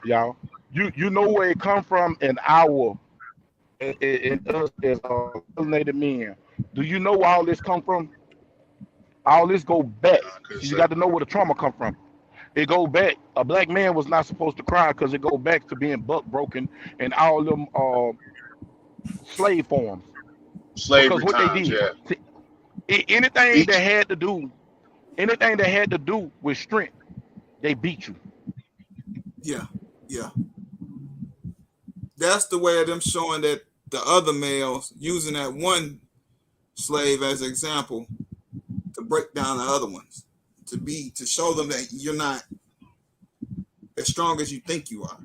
y'all. You know where it comes from in us as melanated men. Do you know where all this come from? All this go back. You got to know where the trauma come from. It go back. A black man was not supposed to cry because it go back to being buck broken and all them slave forms. Slavery because what times, they did, anything that had to do with strength, they beat you. Yeah. That's the way of them showing that the other males using that one slave as an example to break down the other ones, to show them that you're not as strong as you think you are.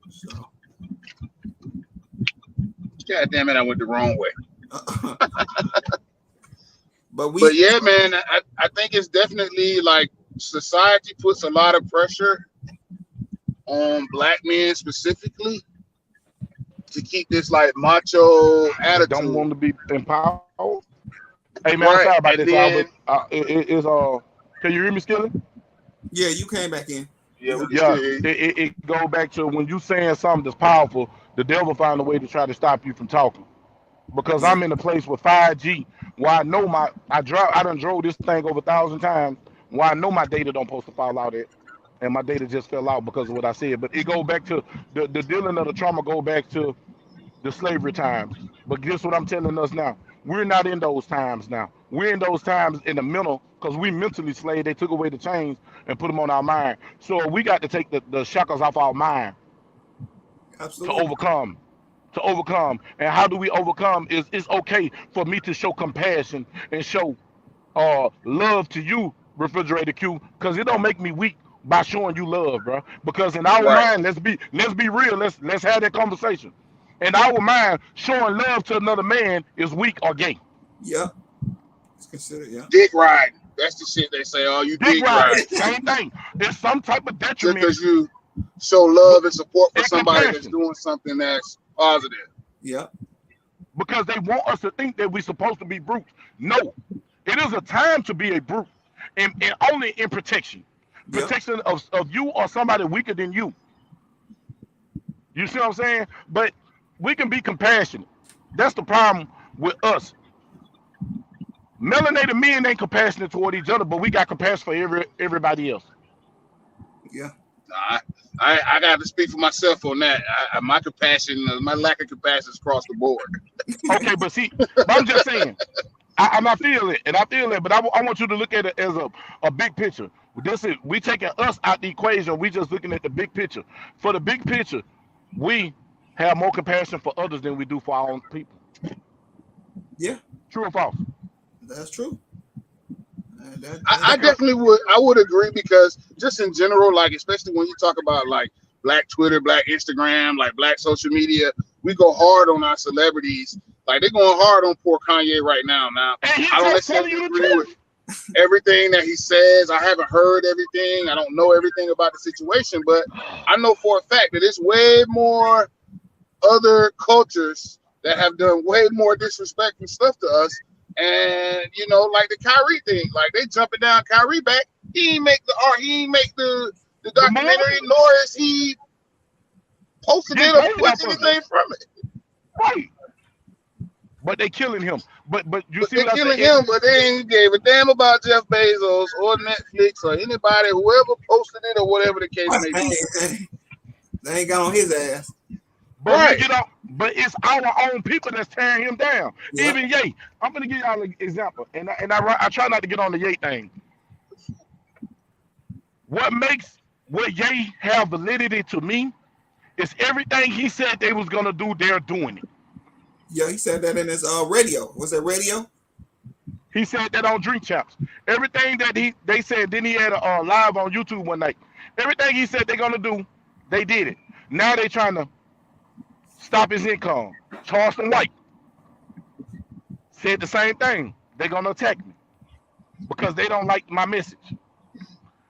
So, God damn it, I went the wrong way. But yeah, man, I think it's definitely like society puts a lot of pressure on black men specifically to keep this like macho attitude. Don't want to be empowered. Hey man, I'm sorry about this, then, can you hear me, Skilly? Yeah, you came back in. It go back to when you saying something that's powerful, the devil find a way to try to stop you from talking. Because I'm in a place with 5G where I know I done drove this thing over 1,000 times, where I know my data don't supposed to fall out at, and my data just fell out because of what I said. But it go back to the dealing of the trauma, go back to the slavery times. But guess what I'm telling us now? We're not in those times now. We're in those times in the mental, because we mentally slaved. They took away the chains and put them on our mind. So we got to take the shackles off our mind. Absolutely. To overcome. And how do we overcome? It's okay for me to show compassion and show love to you, Refrigerator Q, because it don't make me weak by showing you love, bro. Because in our mind, let's be real. Let's have that conversation. In our mind, showing love to another man is weak or gay. Yeah. It's considered, dick riding. That's the shit they say. Oh, you dick riding. Same thing. It's some type of detriment. Just because you show love and support for somebody that's doing something that's positive. Yeah. Because they want us to think that we're supposed to be brutes. No. It is a time to be a brute. And only in protection. Protection of you or somebody weaker than you. You see what I'm saying? But we can be compassionate. That's the problem with us. Melanated men ain't compassionate toward each other, but we got compassion for everybody else. Yeah. I got to speak for myself on that. My compassion, my lack of compassion is across the board. Okay, but see, I'm just saying, I feel it, but I want you to look at it as a big picture. We taking us out the equation. We just looking at the big picture. For the big picture, we have more compassion for others than we do for our own people. Yeah. True or false? That's true. I definitely would. I would agree, because just in general, like especially when you talk about like Black Twitter, Black Instagram, like Black social media, we go hard on our celebrities. Like they're going hard on poor Kanye right now. Now I don't necessarily agree with everything that he says. I haven't heard everything. I don't know everything about the situation, but I know for a fact that it's way more other cultures that have done way more disrespectful stuff to us And you know, like the Kyrie thing, like they jumping down Kyrie back. He ain't make the art. He ain't make the documentary, nor is he posted it or put anything from it. Right. But they killing him. But you But see they what killing I said? him, but they ain't gave a damn about Jeff Bezos or Netflix or anybody, whoever posted it or whatever the case may be. They ain't got on his ass. But Right. we get up, but it's our own people that's tearing him down. Yep. Even Ye. I'm gonna give y'all an example, and I try not to get on the Ye thing. What makes what Ye have validity to me is everything he said they was gonna do, they're doing it. Yeah, he said that in his radio. Was that radio? He said that on Drink Champs. Everything that they said, then he had a live on YouTube one night. Everything he said they're gonna do, they did it. Now they trying to stop his income. Charleston White said the same thing. They're gonna attack me because they don't like my message.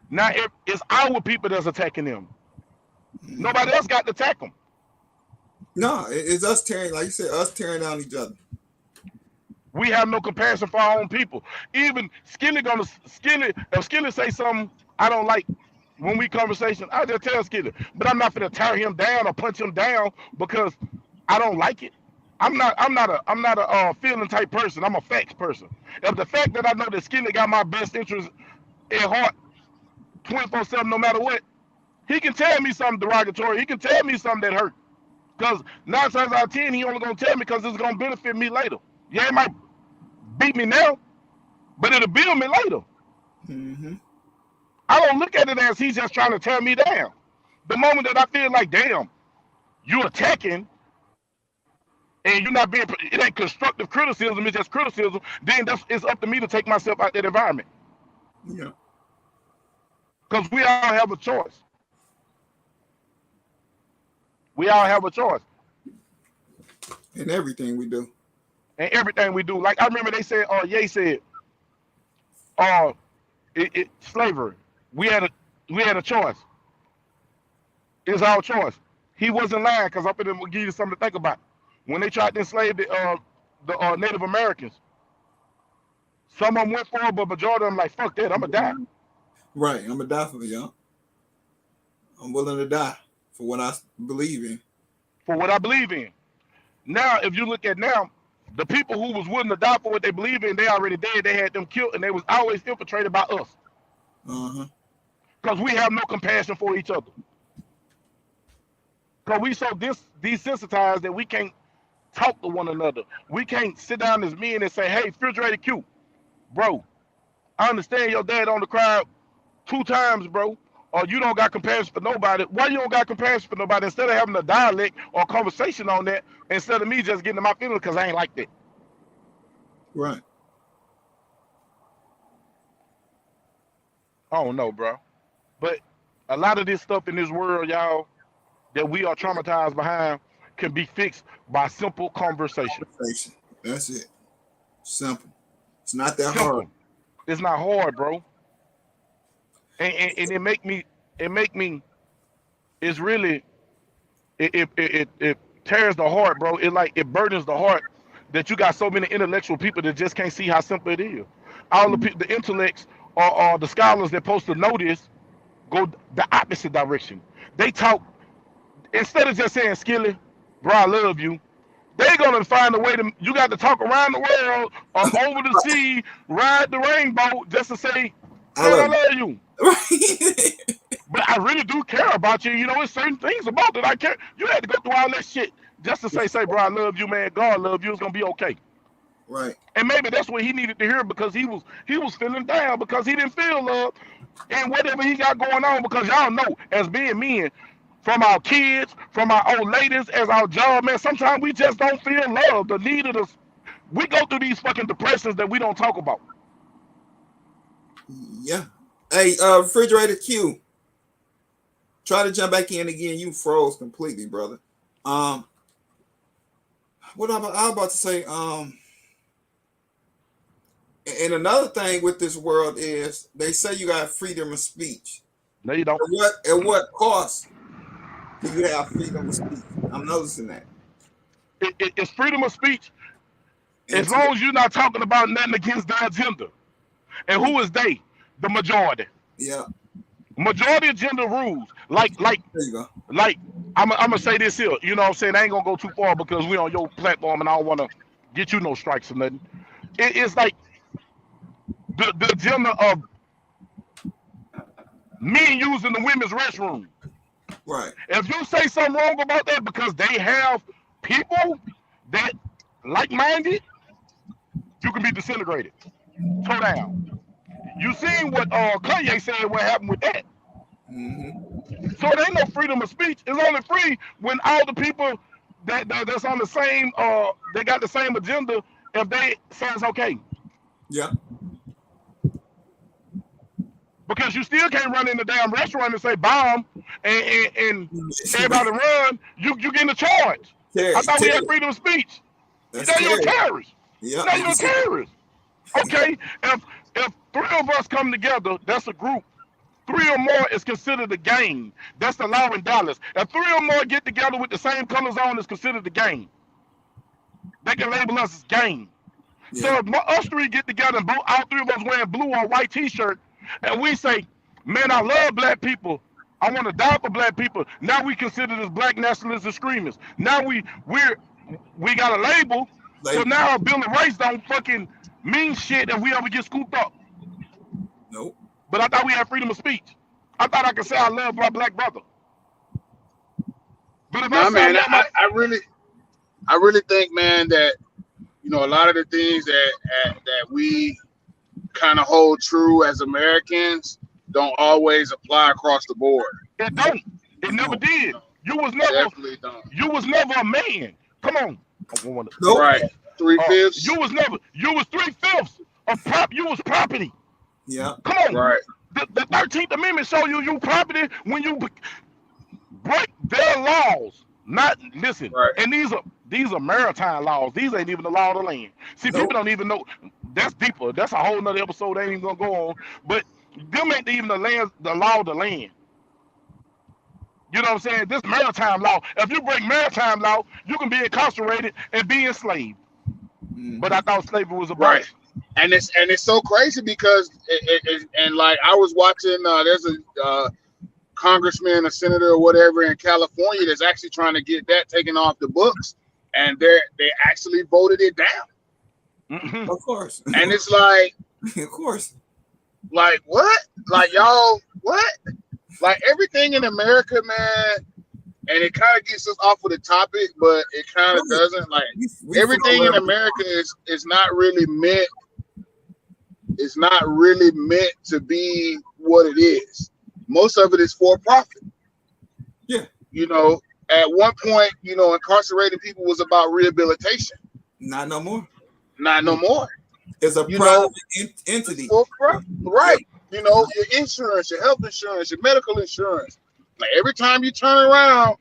Now it's our people that's attacking them. Nobody else got to attack them. No, it's us tearing, like you said, us tearing down each other. We have no comparison for our own people. Even if Skilly say something I don't like when we conversation, I just tell Skilly. But I'm not gonna tear him down or punch him down because I don't like it. I'm not a feeling type person. I'm a facts person. If the fact that I know that Skilly got my best interest at heart 24/7, no matter what, he can tell me something derogatory. He can tell me something that hurt. Because 9 times out of 10, he only gonna tell me because it's gonna benefit me later. Yeah, it might beat me now, but it'll build me later. Mm-hmm. I don't look at it as he's just trying to tear me down. The moment that I feel like, damn, you're attacking and you're not being, it ain't constructive criticism, it's just criticism, then it's up to me to take myself out that environment. Yeah. Because we all have a choice. We all have a choice. In everything we do. And everything we do. Like I remember they said, Ye said, slavery. We had a choice. It's our choice. He wasn't lying because I'm going to give you something to think about. When they tried to enslave the Native Americans, some of them went for it, but majority of them like, fuck that, I'm going to die. Right, I'm going to die for y'all. I'm willing to die for what I believe in. For what I believe in. Now, if you look at now, the people who was willing to die for what they believe in, they already dead. They had them killed, and they was always infiltrated by us. Uh-huh. Because we have no compassion for each other. Because we so desensitized that we can't talk to one another. We can't sit down as men and say, hey, Refrigerator Q, bro, I understand your dad on the crowd 2 times, bro, or you don't got compassion for nobody. Why you don't got compassion for nobody? Instead of having a dialect or conversation on that, instead of me just getting in my feelings because I ain't like that. Right. I don't know, bro. But a lot of this stuff in this world, y'all, that we are traumatized behind can be fixed by simple conversation. That's it. Simple. It's not that hard. It's not hard, bro. And it make me, it's really, it tears the heart, bro. It burdens the heart that you got so many intellectual people that just can't see how simple it is. All the intellects or the scholars that supposed to know this go the opposite direction. They talk, instead of just saying, Skilly, bro, I love you, they're going to find a way to, you got to talk around the world or over the sea, ride the rainbow just to say, I love you. But I really do care about you. You know, there's certain things about that I care. You had to go through all that shit just to say, bro, I love you, man. God love you. It's going to be okay. Right. And maybe that's what he needed to hear because he was feeling down because he didn't feel love and whatever he got going on, because y'all know, as being men, from our kids, from our old ladies, as our job, man, sometimes we just don't feel love. The need of us, we go through these fucking depressions that we don't talk about. Yeah. Hey, Refrigerator Q, try to jump back in again. You froze completely, brother. What I was about to say, and another thing with this world is they say you got freedom of speech. No, you don't. At what cost do you have freedom of speech? I'm noticing that. It's freedom of speech As long as you're not talking about nothing against their agenda. And who is they? The majority. Yeah. Majority agenda rules. Like There you go. I'm gonna say this here. You know what I'm saying? I ain't gonna go too far because we on your platform and I don't wanna get you no strikes or nothing. It's like the agenda of men using the women's restroom. Right. If you say something wrong about that because they have people that like-minded, you can be disintegrated. Toe down. You seen what Kanye said what happened with that. Mm-hmm. So it ain't no freedom of speech. It's only free when all the people that's on the same they got the same agenda if they say it's okay. Yeah. Because you still can't run in the damn restaurant and say bomb and everybody run, you getting a charge. I thought we had freedom of speech. That's Now you're a terrorist. Yeah. Now you're a terrorist. Okay, if 3 of us come together, that's a group. 3 or more is considered a gang. That's the law in Dallas. If 3 or more get together with the same colors on, it's considered a gang. They can label us as gang. Yeah. So if us 3 get together and all 3 of us wearing blue or white t-shirt, and we say, man, I love black people. I want to die for black people. Now we consider this black nationalist extremists. Now we got a label. So now a bill of rights don't fucking mean shit if we ever get scooped up. Nope. But I thought we had freedom of speech. I thought I could say I love my black brother. But if I really think, man, that a lot of the things that we kind of hold true as Americans don't always apply across the board. It don't. It never did. You was never. Definitely don't. You was never a man. Come on. Nope. Right. 3/5. You was never. You was 3/5 of prop. You was property. Yeah. Come on. Right. The 13th Amendment show you property when you break their laws. Not listen. Right. And these are maritime laws. These ain't even the law of the land. See, Nope. people don't even know. That's deeper. That's a whole nother episode. Ain't even gonna go on. But them ain't even the law of the land. You know what I'm saying? This maritime law. If you break maritime law, you can be incarcerated and be enslaved. Mm-hmm. But I thought slavery was a Right. And it's so crazy because and like I was watching there's a congressman, a senator or whatever in California that's actually trying to get that taken off the books, and they actually voted it down. Mm-hmm. Of course. And it's like, of course. like what? Like y'all what? Like everything in America, man, and it kind of gets us off of the topic, but it kind of doesn't. Like everything in America is not really meant. It's not really meant to be what it is. Most of it is for profit. Yeah. At one point, incarcerated people was about rehabilitation. Not no more. Not no more. It's a private entity. Right. Your insurance, your health insurance, your medical insurance. Like every time you turn around,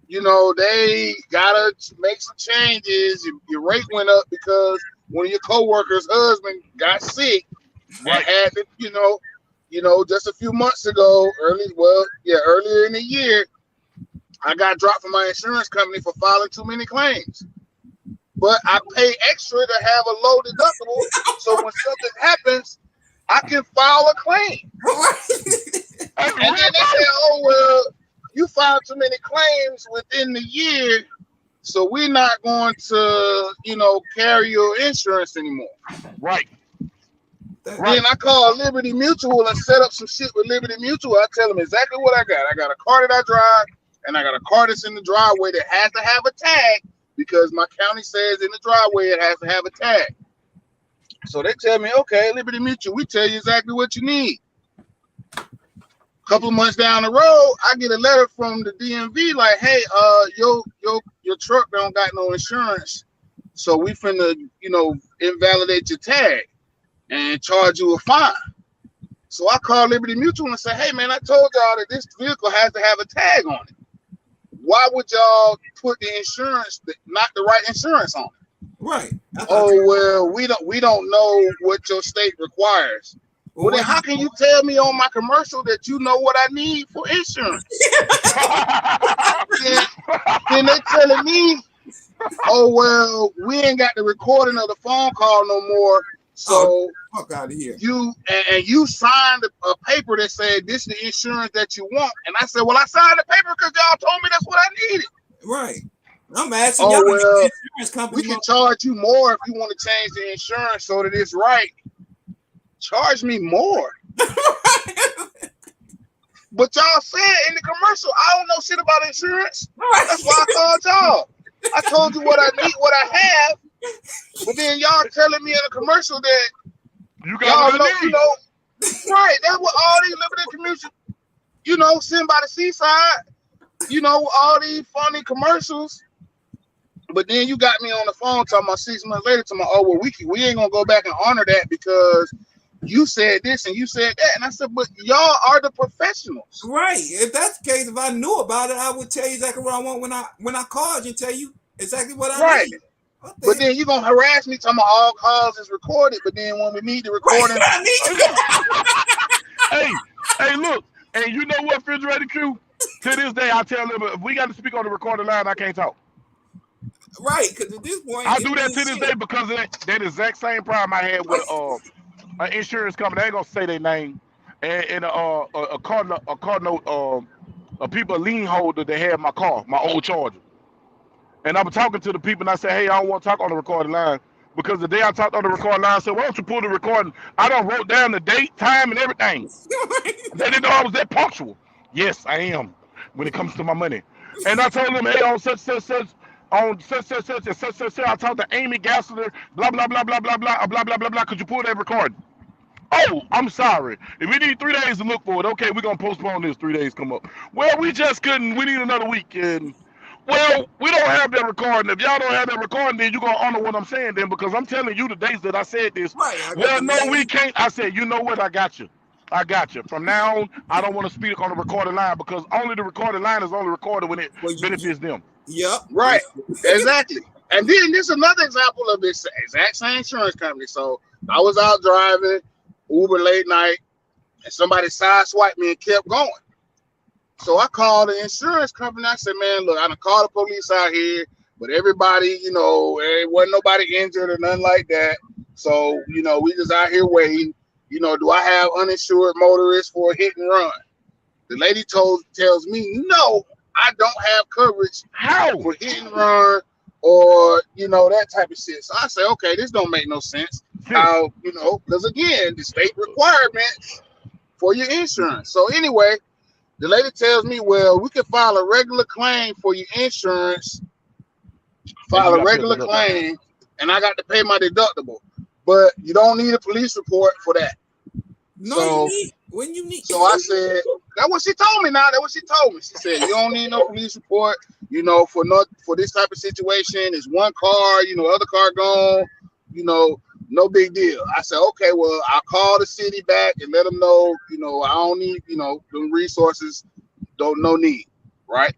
they gotta make some changes. Your rate went up because one of your coworkers' husband got sick and had to, just a few months ago, earlier in the year, I got dropped from my insurance company for filing too many claims. But I pay extra to have a low deductible, so when something happens, I can file a claim. And then they say, oh, well, you filed too many claims within the year, so we're not going to, carry your insurance anymore. Right. Then I call Liberty Mutual and set up some shit with Liberty Mutual. I tell them exactly what I got. I got a car that I drive, and I got a car that's in the driveway that has to have a tag because my county says in the driveway it has to have a tag. So they tell me, okay, Liberty Mutual, we tell you exactly what you need. A couple of months down the road, I get a letter from the DMV like, hey, your truck don't got no insurance, so we finna, invalidate your tag and charge you a fine. So I called Liberty Mutual and said, hey man, I told y'all that this vehicle has to have a tag on it. Why would y'all put the insurance, not the right insurance on it? Right. Oh well, we don't know what your state requires. Well, then how can you tell me on my commercial that you know what I need for insurance? then they telling me Oh well, we ain't got the recording of the phone call no more. So fuck out of here. You signed a paper that said this is the insurance that you want. And I said, well, I signed the paper because y'all told me that's what I needed. Right. I'm asking y'all. Well, we can charge you more if you want to change the insurance so that it's right. Charge me more. But y'all said in the commercial, I don't know shit about insurance. That's why I called y'all. I told you what I need, what I have. But then y'all telling me in a commercial that you got y'all know, right? That's what all these limited communities, sitting by the seaside, all these funny commercials. But then you got me on the phone talking about 6 months later, talking about, oh well, we ain't gonna go back and honor that because you said this and you said that. And I said, but y'all are the professionals. Right. If that's the case, if I knew about it, I would tell you exactly what I want when I called you and tell you exactly what I need. But then you're gonna harass me talking about all calls is recorded, but then when we need the recording, hey, look, and you know what, Refrigerator Q? To this day, I tell them if we got to speak on the recorded line, I can't talk. Right, because at this point, I do that to this day because of that exact same problem I had with an insurance company. They ain't gonna say their name, and a car note, a people lien holder that had my car, my old Charger. And I'm talking to the people and I say, hey, I don't want to talk on the recorded line. Because the day I talked on the recorded line, I said, why don't you pull the recording? I done wrote down the date, time, and everything. They didn't know I was that punctual. Yes, I am when it comes to my money. And I told them, hey, on such, on such, I talked to Amy Gassler, blah, blah, blah, blah, blah, blah, blah, blah, blah, blah. Could you pull that recording? Oh, I'm sorry. If we need 3 days to look for it, okay, we're going to postpone this. 3 days come up. Well, we just couldn't. We need another week. And well, we don't have that recording. If y'all don't have that recording, then you're going to honor what I'm saying then because I'm telling you the days that I said this. Right, well, no, we can't. I said, you know what? I got you. From now on, I don't want to speak on the recorded line because only the recorded line is only recorded when it benefits them. Yep. Right. Exactly. And then this is another example of this exact same insurance company. So I was out driving Uber late night and somebody sideswiped me and kept going. So I called the insurance company. I said, man, look, I done called the police out here, but everybody, there wasn't nobody injured or nothing like that. So, we just out here waiting. Do I have uninsured motorists for a hit and run? The lady tells me, no, I don't have coverage for hit and run or, that type of shit. So I say, okay, this don't make no sense. How, because again, the state requirements for your insurance. So anyway, the lady tells me, well, we can file a regular claim for your insurance, and I got to pay my deductible. But you don't need a police report for that. No, you need. So I said, that's what she told me now. That's what she told me. She said, you don't need no police report, for this type of situation. It's one car, other car gone, no big deal. I said, okay, well, I'll call the city back and let them know, I don't need, the resources, no need, right?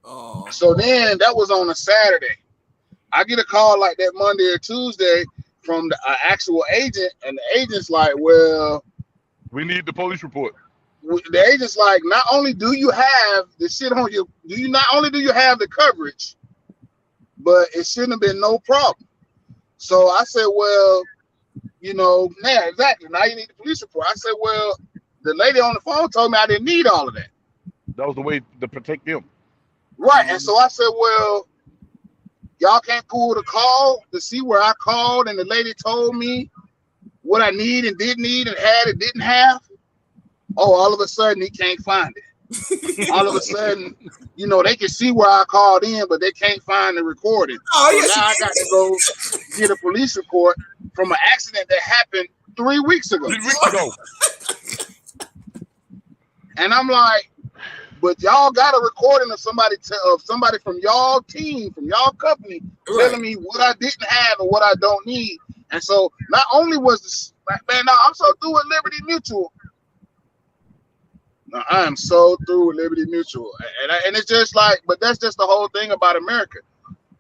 Oh. So then that was on a Saturday. I get a call like that Monday or Tuesday from the actual agent, and the agent's like, well, we need the police report. The agent's like, not only do you have the shit on you, not only do you have the coverage, but it shouldn't have been no problem. So I said, well, yeah, exactly. Now you need the police report. I said, well, the lady on the phone told me I didn't need all of that. That was the way to protect them. Right. And so I said, well, y'all can't pull the call to see where I called and the lady told me what I need and didn't need and had and didn't have. Oh, all of a sudden he can't find it. All of a sudden, they can see where I called in, but they can't find the recording. Oh, so now I got to go get a police report from an accident that happened 3 weeks ago. 3 weeks ago. And I'm like, but y'all got a recording of somebody from y'all team, from y'all company, telling me what I didn't have and what I don't need. And so not only was this, man, now I'm so through with Liberty Mutual. Now, I am so through with Liberty Mutual. And it's just like, but that's just the whole thing about America.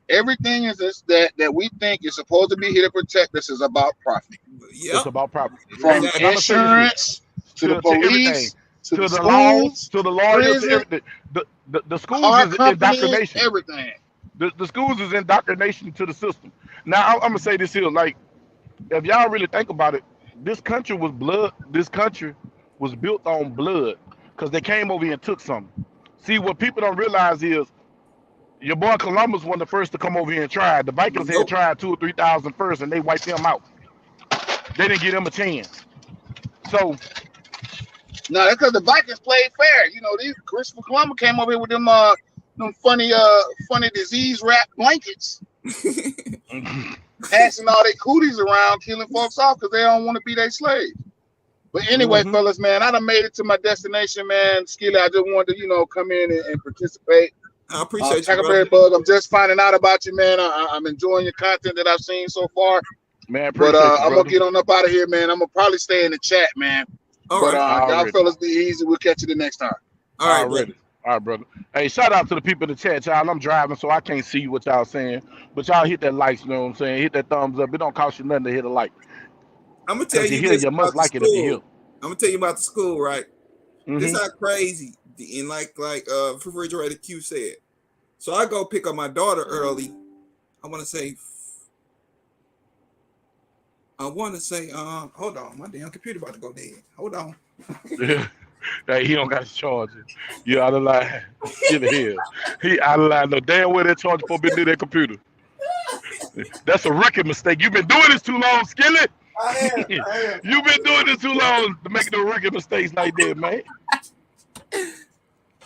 Everything is this that we think is supposed to be here to protect us is about profit. Yep. It's about profit. From insurance to the police to the schools, to the lawyers, prison, to everything. The schools car is companies, indoctrination. everything. The schools is indoctrination to the system. Now I'm gonna say this here, like if y'all really think about it, this country was blood. This country was built on blood because they came over here and took something. See, what people don't realize is your boy Columbus was the first to come over here and try. The Vikings had Nope. tried 2 or 3,000 first, and they wiped them out. They didn't give them a chance. So No, that's because the Vikings played fair. You know, these Christopher Columbus came over here with them funny disease wrapped blankets, passing all their cooties around, killing folks off because they don't want to be their slaves. But anyway, fellas, man, I done made it to my destination, man. Skilly, I just wanted to, come in and participate. I appreciate you, Tackleberry brother. Bug, I'm just finding out about you, man. I'm enjoying your content that I've seen so far. man, But appreciate you, I'm brother. gonna get on up out of here, man. I'm gonna probably stay in the chat, man. All But right. y'all Already. fellas be easy. We'll catch you the next time. All right, Already. All right, brother. Hey, shout out to the people in the chat, y'all. I'm driving, so I can't see what y'all saying. But y'all hit that like, you know what I'm saying? Hit that thumbs up. It don't cost you nothing to hit a like. I'm gonna tell Because you you hear, this you about must the like it if you hear. school. I'm gonna tell you about the school, right? This Mhm. how crazy, and like Refrigerator Q said. So I go pick up my daughter early. I want to say, hold on, my damn computer about to go dead. Hold on. Hey, he don't got to charge it. You out of line. Get here. He out of line. No damn well they charge for being near that computer. That's a record mistake. You've been doing this too long, Skillet. I am. You've been doing this too long to make no record mistakes like that, man.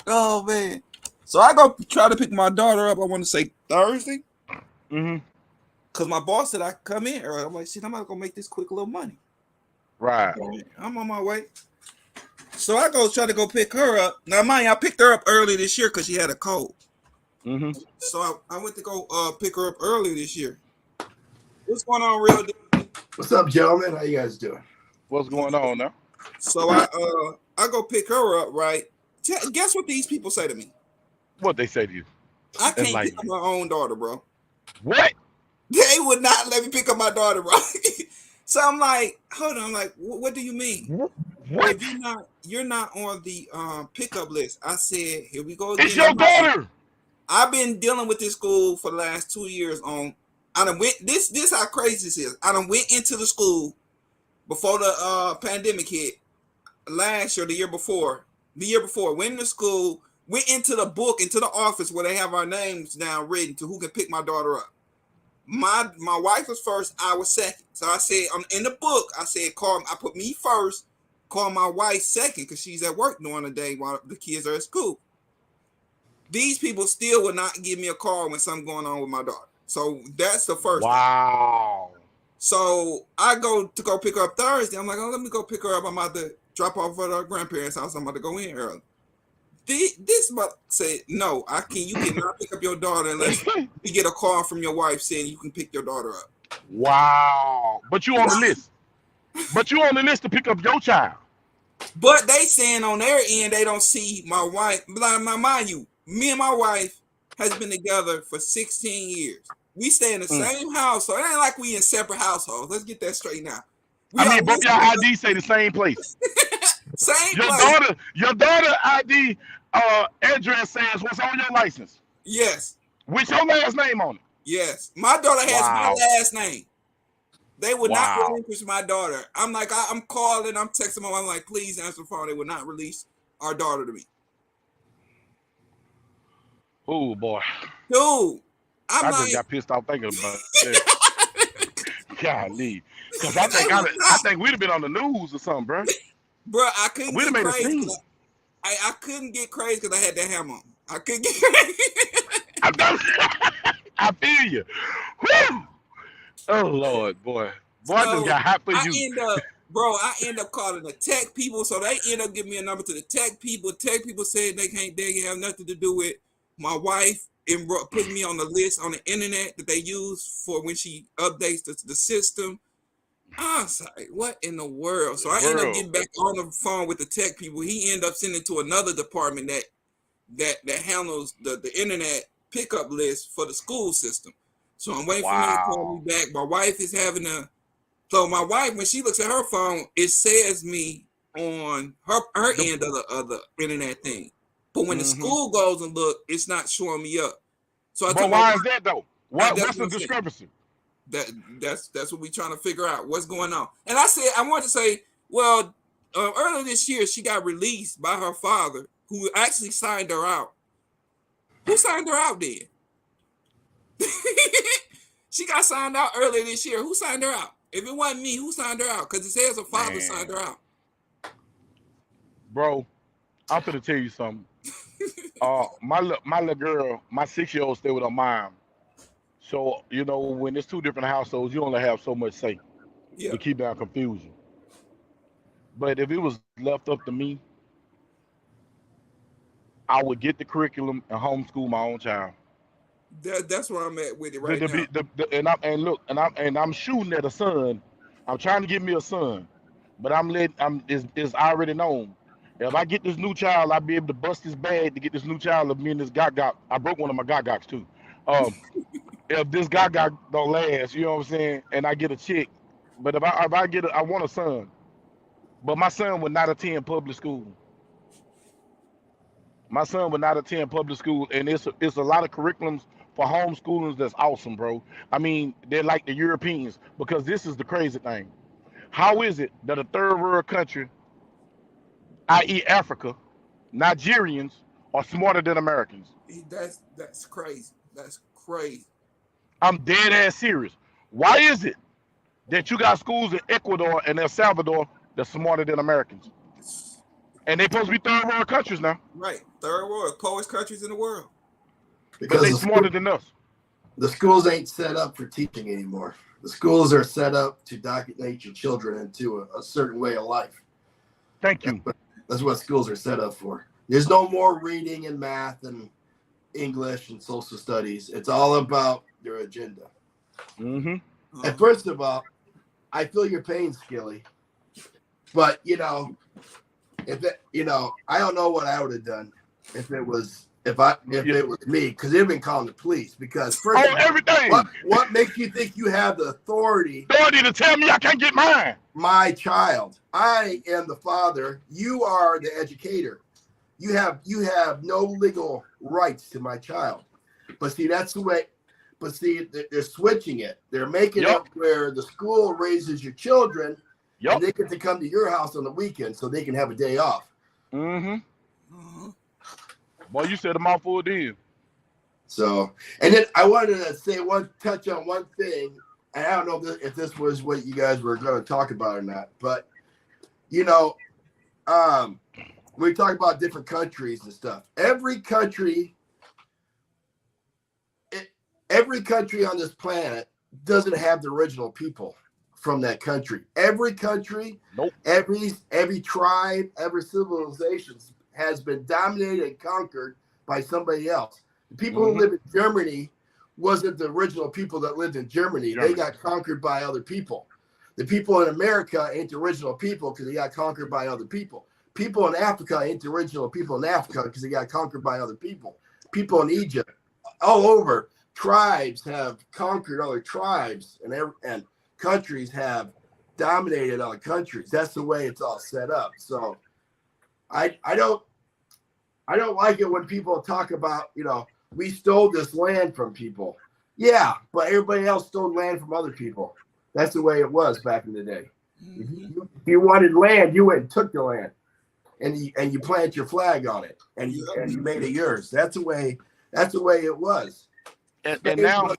Oh man. So I go try to pick my daughter up. I want to say Thursday, Mm-hmm. cause my boss said I come in early. I'm like, shit, I'm not gonna make this quick little money. Right. I'm on my way. So I go try to go pick her up. Now, mind you, I picked her up early this year because she had a cold. Mm-hmm. So I went to go pick her up early this year. What's going on, real deal? What's up, gentlemen? How you guys doing? What's going on now? So I go pick her up, right? Guess what these people say to me? What they say to you? I can't Enlighten pick up my own daughter, bro. What? They would not let me pick up my daughter, bro. So I'm like, hold on, I'm like, what do you mean? What? If you're not on the pickup list. I said, here we go It's again. your daughter. I've been dealing with this school for the last 2 years on. I done went this how crazy this is. I done went into the school before the pandemic hit last year, the year before, went into school, went into the book, into the office where they have our names down written to who can pick my daughter up. My wife was first, I was second. So I said, in the book, I said, I put me first, call my wife second because she's at work during the day while the kids are at school. These people still would not give me a call when something going on with my daughter. So that's the first thing. Wow. So I go pick her up Thursday. I'm like, let me go pick her up. I'm about to drop off at her grandparents' house. I'm about to go in early. This mother said, no, you cannot pick up your daughter unless you get a call from your wife saying you can pick your daughter up. Wow. But you on the list. But you on the list to pick up your child. But they saying on their end they don't see my wife. Mind you, me and my wife has been together for 16 years. We stay in the same house, so it ain't like we in separate households. Let's get that straight now. Both y'all ID say the same place. Same Your place. Your daughter ID address says what's on your license. Yes. With your last name on it. Yes. My daughter has my last name. They would not Wow. relinquish my daughter. I'm like, I'm calling, I'm texting my mom, I'm like, please answer the phone. They would not release our daughter to me. Oh boy. Dude, I just got pissed off thinking about it. Golly. Because I think we'd have been on the news or something, bro. Bro, I couldn't We'd have get made a crazy. scene. I couldn't get crazy because I had that hammer on. I couldn't get crazy. I feel you. Whew. Oh Lord, boy. Boy, I just got hot for you. I end up calling the tech people, so they end up giving me a number to the tech people. Tech people said they have nothing to do with my wife and putting me on the list on the internet that they use for when she updates the system. I was like, what in the world? So I end up getting back on the phone with the tech people. He ended up sending to another department that handles the internet pickup list for the school system. So I'm waiting for him to call me back. My wife is so my wife, when she looks at her phone, it says me on her end of the internet thing. But when the school goes and look, it's not showing me up. So I But told why my is that though? that's What's what the I'm saying. discrepancy? That's what we trying to figure out what's going on. And I wanted to say, well, earlier this year she got released by her father, who actually signed her out. Who signed her out then? She got signed out earlier this year. Who signed her out? If it wasn't me, who signed her out? Because it says her father signed her out. Bro, I'm finna tell you something. My little girl, my 6-year-old, stay with her mom. So you know, when it's two different households, you only have so much say Yeah, to keep down confusion. But if it was left up to me, I would get the curriculum and homeschool my own child. that's where I'm at with it The, right the, now. be- the, and look, and I'm shooting at a son. I'm trying to get me a son, but it's already known. If I get this new child, I'll be able to bust this bag to get this new child of me and this gok. I broke one of my gok too. Um, if this gok don't last, you know what I'm saying, and I get a chick, but I want a son, but my son would not attend public school. My son would not attend public school, and it's a lot of curriculums for homeschoolers that's awesome, bro. I mean, they're like the Europeans because this is the crazy thing. How is it that a third world country, i.e., Africa, Nigerians are smarter than Americans? That's crazy. That's crazy. I'm dead ass serious. Why is it that you got schools in Ecuador and El Salvador that's smarter than Americans? And they supposed to be third world countries now, Right, third world, poorest countries in the world. but they Because smarter than us. the schools ain't set up for teaching anymore. The schools are set up to indoctrinate your children into a certain way of life. Thank you. That's what schools are set up for. There's no more reading and math and English and social studies. It's all about their agenda. Mm-hmm. And first of all, I feel your pain, Skilly. But I don't know what I would have done if it was me, because they've been calling the police. Because first of all, everything. What makes you think you have the authority To tell me I can't get mine? My child, I am the father. You are the educator. You have no legal rights to my child. But see, that's the way. But see, they're switching it. They're making it where the school raises your children, and they get to come to your house on the weekend so they can have a day off. Mm-hmm. Boy, you said a mouthful then. So, and then I wanted to touch on one thing, and I don't know if this was what you guys were going to talk about or not, but we talk about different countries and stuff. Every country on this planet doesn't have the original people from that country. Every country, nope. Every tribe, every civilization has been dominated and conquered by somebody else. The people who live in Germany wasn't the original people that lived in Germany. They got conquered by other people. The people in America ain't the original people because they got conquered by other people. People in Africa ain't the original people in Africa because they got conquered by other people. People in Egypt, all over, tribes have conquered other tribes, and countries have dominated other countries. That's the way it's all set up. So I don't like it when people talk about, we stole this land from people. Yeah, but everybody else stole land from other people. That's the way it was back in the day. If you wanted land, you went and took the land, and you planted your flag on it, and you made it yours. That's the way it was. And now,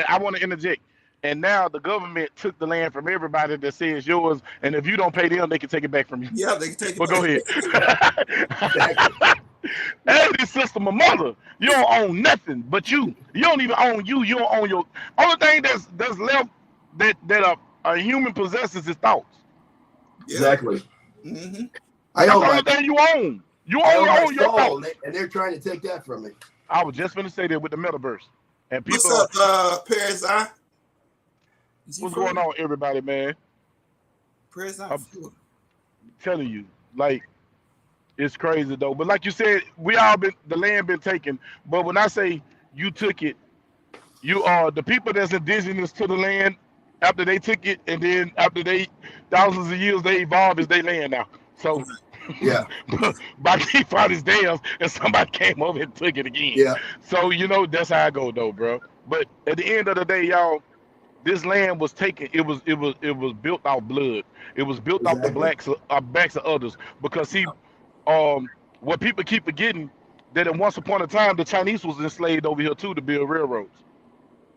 I want to interject. And now the government took the land from everybody that says yours, and if you don't pay them, they can take it back from you. Yeah, they can take it But back. go ahead. Hey, this system of mother. You don't own nothing but you. You don't even own you. You don't own your. Only thing that's left that a human possesses is thoughts. Yeah. Exactly. Mm-hmm. That's the only thing you own. You only own your thoughts. And they're trying to take that from me. I was just going to say that with the metaverse. And people. What's up, Parasite? What's going on, everybody, man? Parasite. Telling you, like, it's crazy though. But like you said, the land been taken. But when I say you took it, you are the people that's indigenous to the land. After they took it, and then after thousands of years, they evolved as they land now. So Yeah. But he found his dams, and somebody came over and took it again. Yeah. So that's how I go though, bro. But at the end of the day, y'all, this land was taken. It was built off blood. It was built off the Exactly. backs of others. Because what people keep forgetting that at once upon a time the Chinese was enslaved over here too to build railroads.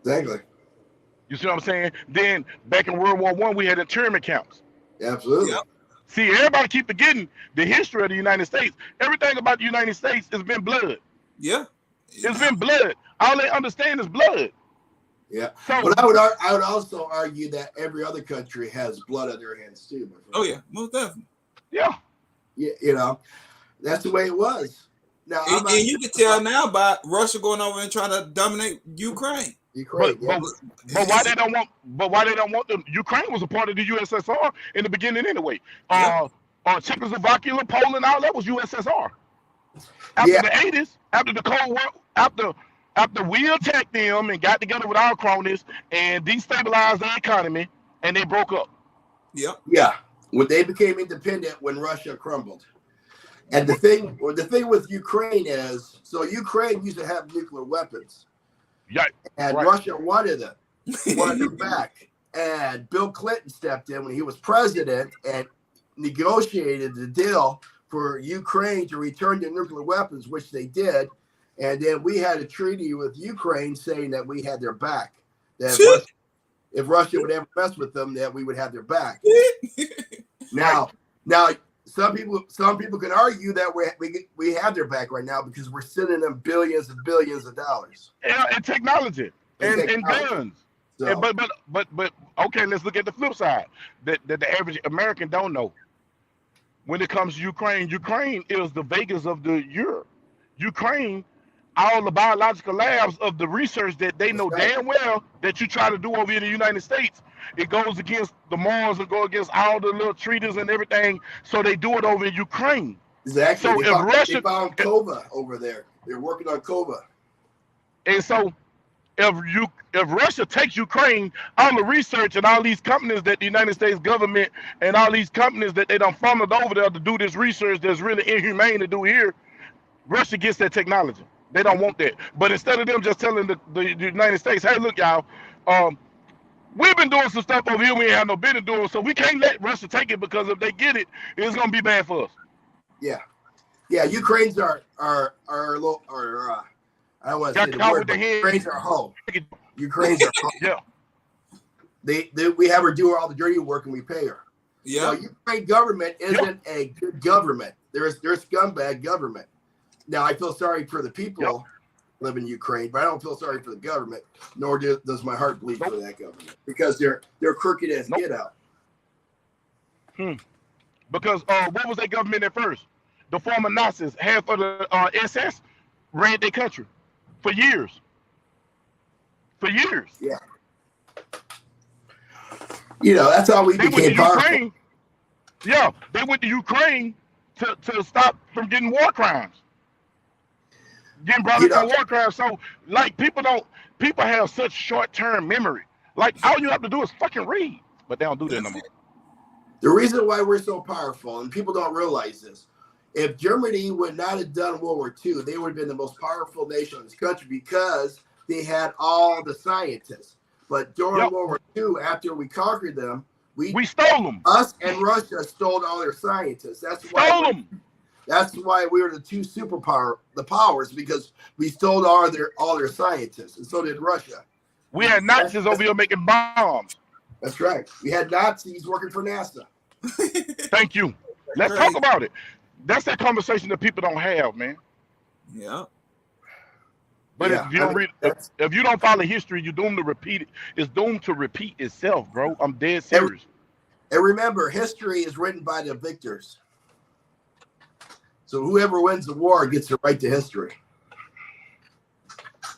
Exactly. You see what I'm saying? Then back in World War I, we had internment camps. Absolutely. Yep. See, everybody keep forgetting the history of the United States. Everything about the United States has been blood. Yeah. It's been blood. All they understand is blood. Yeah. So, But I would also argue that every other country has blood on their hands too. My friend. Oh yeah, most definitely. yeah. You that's the way it was. Now, And you can tell now by Russia going over and trying to dominate Ukraine. Ukraine. But why they don't want them? Ukraine was a part of the USSR in the beginning anyway. Czechoslovakia, Poland, all that was USSR. After the 80s, after the Cold War, after we attacked them and got together with our cronies and destabilized their economy, and they broke up. Yep. Yeah. When they became independent, when Russia crumbled. And the thing with Ukraine is, so Ukraine used to have nuclear weapons. Yeah. And Russia wanted them back. And Bill Clinton stepped in when he was president and negotiated the deal for Ukraine to return their nuclear weapons, which they did. And then we had a treaty with Ukraine saying that we had their back. That if Russia would ever mess with them, that we would have their back. Now, some people can argue that we have their back right now because we're sending them billions and billions of dollars. Yeah, and technology and guns. So, But okay, let's look at the flip side that the average American don't know. When it comes to Ukraine is the Vegas of the Europe. Ukraine, all the biological labs of the research that they know damn well that you try to do over in the United States, it goes against the morals and go against all the little treaties and everything. So they do it over in Ukraine. Exactly. So they found Kova over there. They're working on Kova. And so if Russia takes Ukraine, all the research and all these companies that the United States government and all these companies that they done funneled over there to do this research that's really inhumane to do here, Russia gets that technology. They don't want that. But instead of them just telling the United States, hey, look, y'all, we've been doing some stuff over here we ain't have no business doing, so we can't let Russia take it because if they get it, it's going to be bad for us. Yeah. Yeah, Ukraine's our little, I don't want to say the word, but Ukraine's our home. Ukraine's our home. Yeah. We have her do all the dirty work and we pay her. Yeah. Ukraine government isn't a good government. There's scumbag government. Now, I feel sorry for the people live in Ukraine, but I don't feel sorry for the government, nor does my heart bleed for that government because they're crooked as get out. Because what was their government at first? The former Nazis, half of the SS, ran their country for years. Yeah. That's how we became powerful. Yeah, they went to Ukraine to stop from getting war crimes. Getting brought up on war crimes. So, like, people have such short-term memory. Like, all you have to do is fucking read. But they don't do that no more. The reason why we're so powerful, and people don't realize this, if Germany would not have done World War II, they would have been the most powerful nation in this country because they had all the scientists. But during World War II, after we conquered them, we stole them. Us and Russia stole all their scientists. That's why we were the two powers, because we stole all their scientists, and so did Russia. We had Nazis over here making bombs. That's right. We had Nazis working for NASA. Thank you. Let's talk about it. That's that conversation that people don't have, man. Yeah. But if you don't follow history, you're doomed to repeat it. It's doomed to repeat itself, bro. I'm dead serious. And remember, history is written by the victors. So whoever wins the war gets the right to history.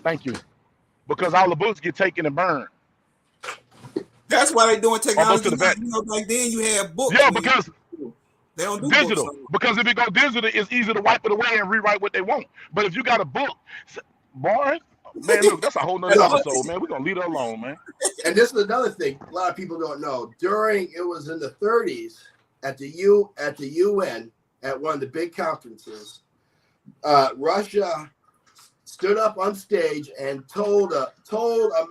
Thank you. Because all the books get taken and burned. That's why they're doing technology. Back then you had books. Yeah, because they don't do digital. Books, because if it goes digital, it's easy to wipe it away and rewrite what they want. But if you got a book, boy, man, look, that's a whole nother episode, man. We're gonna leave it alone, man. And this is another thing a lot of people don't know. It was in the 30s at the UN, at one of the big conferences, Russia stood up on stage and told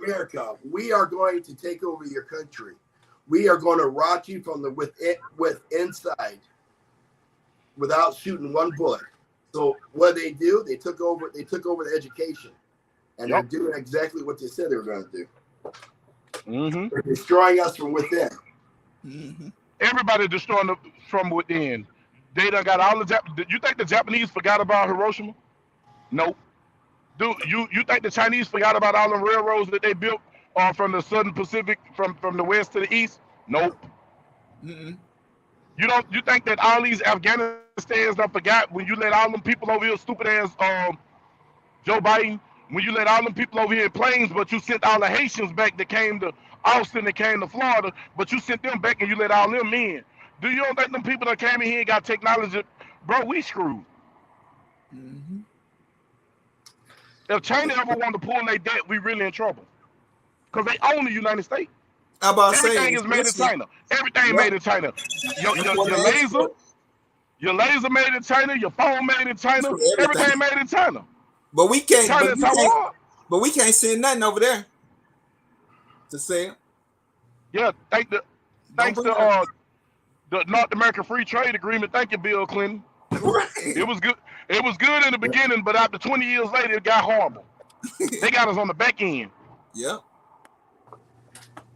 America, we are going to take over your country. We are going to rot you from the inside without shooting one bullet. So what they do, they took over the education, and they're doing exactly what they said they were going to do. Mm-hmm. They're destroying us from within. Mm-hmm. Everybody destroying from within. They done got all the you think the Japanese forgot about Hiroshima? Nope. Do you think the Chinese forgot about all the railroads that they built from the Southern Pacific from the west to the east? Nope. Mm-mm. You think that all these Afghanistans done forgot when you let all them people over here, stupid ass Joe Biden, when you let all them people over here in planes, but you sent all the Haitians back that came to Austin, that came to Florida, but you sent them back and you let all them in. Do you don't think them people that came in here and got technology? Bro, we screwed. Mm-hmm. If China ever want to pull their debt, we really in trouble. Because they own the United States. Everything is made in China. Everything made in China. Your laser made in China. Your phone made in China. Everything made in China. But we can't. But we can't send nothing over there to sell. Yeah, thanks to the North American Free Trade Agreement. Thank you, Bill Clinton. Right. It was good. It was good in the beginning, but after 20 years later, it got horrible. They got us on the back end. Yep.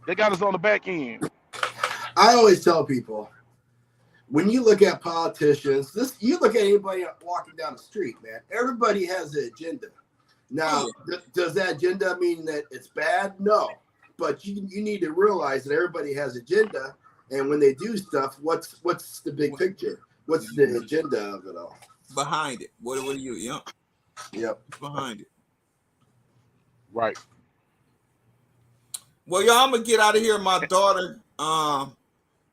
They got us on the back end. I always tell people, when you look at politicians, you look at anybody walking down the street, man. Everybody has an agenda. Now, does that agenda mean that it's bad? No. But you need to realize that everybody has agenda, and when they do stuff, what's the big picture? What's the agenda of it all? Behind it. What are you? Yep. Behind it. Right. Well, y'all, I'm gonna get out of here. My daughter,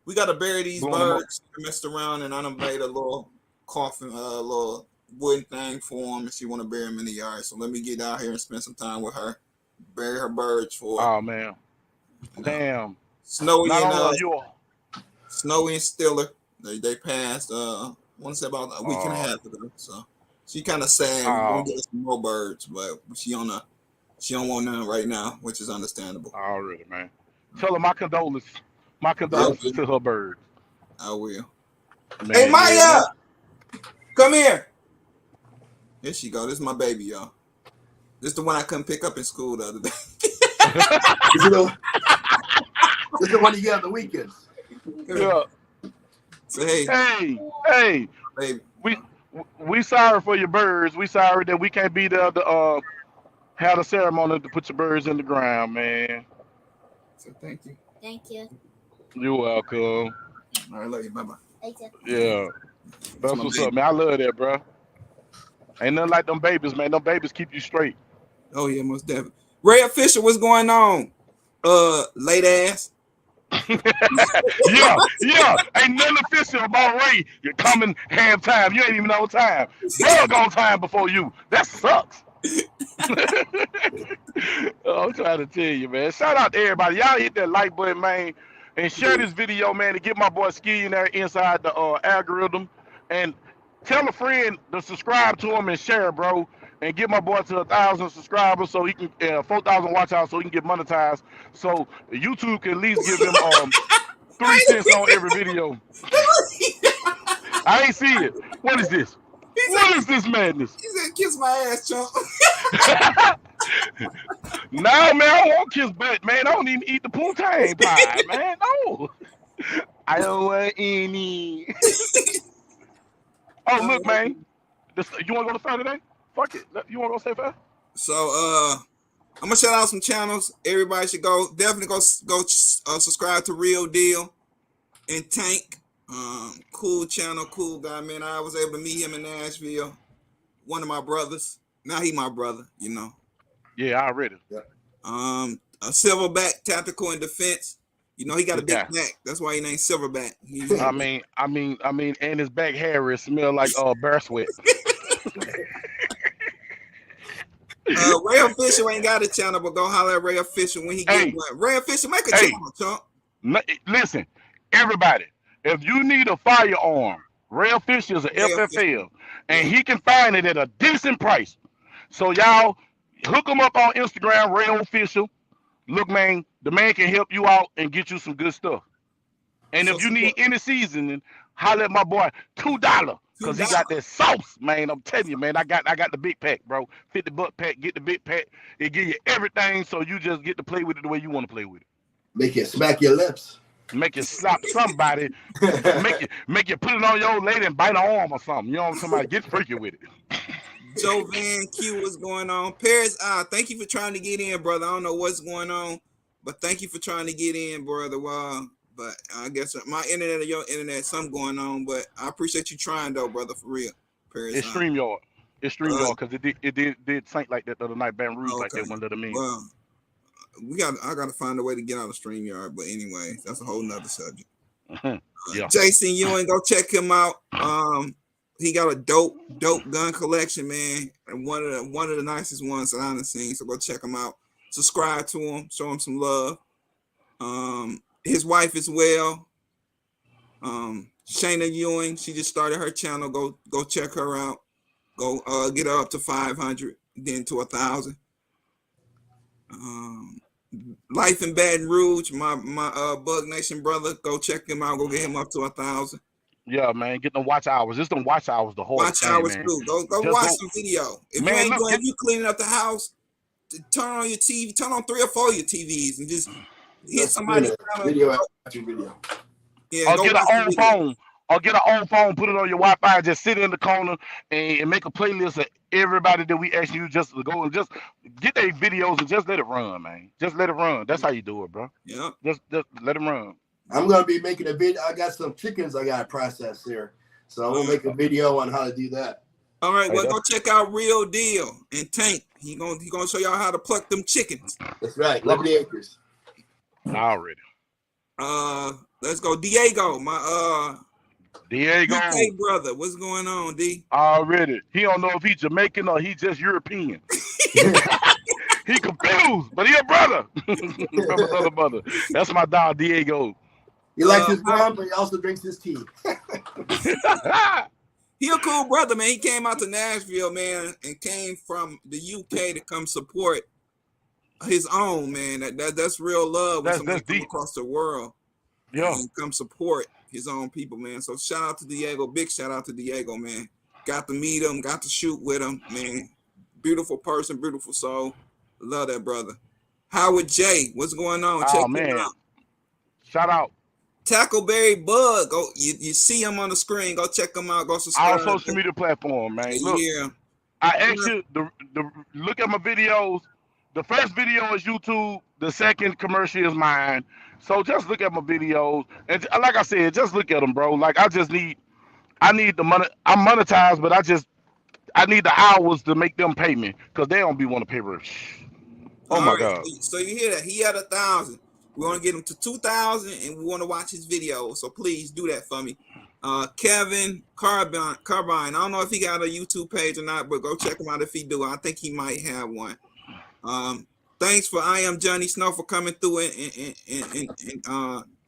we gotta bury these birds. I messed around and I done made a little coffin, little wooden thing for them, and she want to bury them in the yard. So let me get out here and spend some time with her, bury her birds for her. Oh man, damn. Snowy and Stiller, they passed. I want to say about a week and a half ago. So she kind of sad. We're gonna get some more birds, but she don't want none right now, which is understandable. Already, man. Tell her my condolences. My condolences to her bird. I will. Man, hey, Maya, come here. Here she go. This is my baby, y'all. This is the one I couldn't pick up in school the other day. This is the one you get on the weekends. Yeah. So, hey, baby. We sorry for your birds. We sorry that we can't be there to have a ceremony to put your birds in the ground, man. So thank you. Thank you. You're welcome. All right, love you. Bye-bye. Yeah. That's what's up, man. I love that, bro. Ain't nothing like them babies, man. Them babies keep you straight. Oh, yeah, most definitely. Ray Fisher, what's going on? Late ass. yeah. Ain't nothing official about Ray. You're coming halftime. You ain't even on time. Bug on time before you. That sucks. I'm trying to tell you, man. Shout out to everybody. Y'all hit that like button, man, and share this video, man, to get my boy Ski in there inside the algorithm, and tell a friend to subscribe to him and share, bro, and get my boy to 1,000 subscribers so he can 4,000 watch out so he can get monetized. So YouTube can at least give him 3 cents on every video. I ain't see it. What is this? What is this madness? He said, "Kiss my ass, chump." No, man, I don't want kiss butt, man. I don't even eat the poontang pie, man. No, I don't want any. Oh, look, man. You want to go to fair today? Fuck it. You want to go say fair? So, I'm gonna shout out some channels. Everybody should definitely go subscribe to Real Deal and Tank. Cool channel, cool guy, man. I was able to meet him in Nashville. One of my brothers. Now he my brother, you know. Yeah, I read it. Yeah. A Silverback Tactical and Defense. You know, he got a big back. That's why he named Silverback. I mean, and his back hair smell like bear sweat. Ray Fisher ain't got a channel, but go holler at Ray Fisher when he get one. Ray Fisher, make a channel, chump. Listen, everybody, if you need a firearm, Rail Official is a Rail FFL, and Yeah. he can find it at a decent price. So y'all hook him up on Instagram, Rail Official. Look, man, the man can help you out and get you some good stuff. And So if you support need any seasoning, holler at my boy $2. Cause he $2. got that sauce, man. I'm telling you, man. I got the big pack, bro. 50 buck pack. Get the big pack. It give you everything, so you just get to play with it the way you want to play with it. Make it smack your lips. Make you slap somebody. make you put it on your old lady and bite her arm or something. You know what I'm talking about? Get freaky with it. Joe Van Q, what's going on? Paris, thank you for trying to get in, brother. I don't know what's going on, but thank you for trying to get in, brother. But I guess my internet or your internet, something going on. But I appreciate you trying though, brother, for real. Paris, It's StreamYard. It's StreamYard because it did sync like that the other night. Baton Rouge like okay. that one little mean. Well, I gotta find a way to get out of StreamYard. But anyway, that's a whole nother subject. Yeah. Jason Ewing, go check him out. He got a dope gun collection, man, and one of the nicest ones that I've seen. So go check him out. Subscribe to him, show him some love. His wife as well. Shanna Ewing, she just started her channel. Go check her out. Go get her up to 500, then to 1,000. Life in Baton Rouge, my Bug Nation brother. Go check him out. Go get him up to 1,000. Yeah, man, get them watch hours. It's them watch hours the hardest Watch thing, hours man. too. Go Just watch go- some video. If Man, look, if you cleaning up the house, turn on your TV. Turn on 3 or 4 of your TVs and just hit somebody. Video after video. Yeah, Or go get watch an the old video. phone. Or get an old phone, put it on your Wi-Fi, just sit in the corner and make a playlist of everybody that we ask you just to go and just get their videos and just let it run, man. Just let it run. That's how you do it, bro. Yeah. Just let it run. I'm gonna be making a video. I got some chickens I gotta process here, so I'm gonna make a video on how to do that. All right. Hey, Well, go check out Real Deal and Tank. He gonna show y'all how to pluck them chickens. That's right, Liberty Acres. Already. Let's go, Diego. My Diego. UK brother. What's going on, D? Already. He don't know if he's Jamaican or he just European. He confused, but he a brother. brother. That's my dog, Diego. He likes his mom, but he also drinks his tea. He a cool brother, man. He came out to Nashville, man, and came from the UK to come support his own, man. That's real love. When somebody That's come deep. across the world, Yeah. and come support his own people, man. So shout out to Diego. Big shout out to Diego, man. Got to meet him, got to shoot with him, man. Beautiful person, beautiful soul. Love that brother. Howard J, what's going on? Oh, Check him man. out. Shout out. Tackleberry Bug. Go, you see him on the screen. Go check him out. Go subscribe. All social media platform, man. Look, Yeah. I asked you to look at my videos. The first video is YouTube. The second commercial is mine. So just look at my videos. And like I said, just look at them, bro. Like I need the money. I'm monetized, but I need the hours to make them pay me because they don't be want to pay for it. Oh my God. So you hear that? He had 1,000. We want to get him to 2,000, and we want to watch his video. So please do that for me. Kevin Carbine. I don't know if he got a YouTube page or not, but go check him out if he do. I think he might have one. Thanks for I Am Johnny Snow for coming through and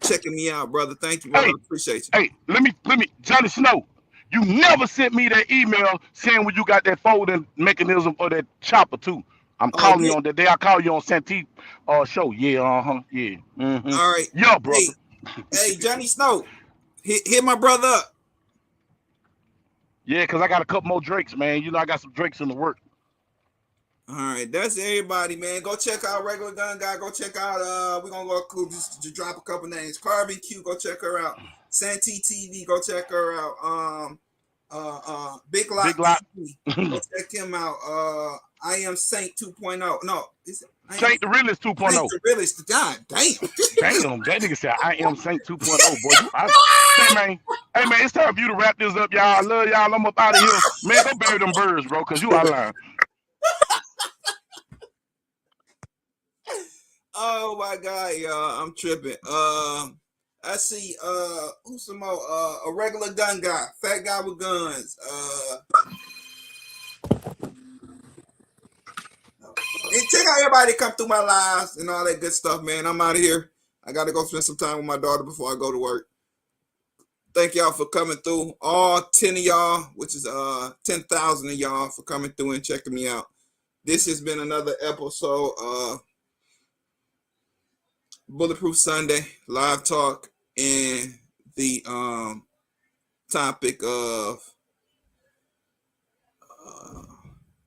checking me out, brother. Thank you, brother. Hey, Appreciate you. Hey, let me, Johnny Snow. You never sent me that email saying when you got that folding mechanism or that chopper too. I'm calling you on that day. I call you on Santee show. Yeah, yeah. Mm-hmm. All right. Yeah, brother. Hey, Johnny Snow, hit my brother up. Yeah, because I got a couple more Drakes, man. You know, I got some Drakes in the work. All right, that's everybody, man. Go check out Regular Gun Guy. Go check out, we're going to go just to drop a couple names. CarbonQ, go check her out. Santee TV, go check her out. Big Lot TV, go check him out. I Am Saint 2.0. No, Saint the Realist 2.0. Saint the Realist. God damn. Damn, that nigga said I Am Saint 2.0, boy. Hey, man, it's time for you to wrap this up, y'all. I love y'all. I'm up out of here. Man, go bury them birds, bro, because you out of line. Oh my God, y'all, I'm tripping. I see who's some more? A regular gun guy, fat guy with guns. And check out everybody come through my lives and all that good stuff, man. I'm out of here. I gotta go spend some time with my daughter before I go to work. thank y'all for coming through. All 10 of y'all, which is 10,000 of y'all for coming through and checking me out. This has been another episode of Bulletproof Sunday live talk and the topic of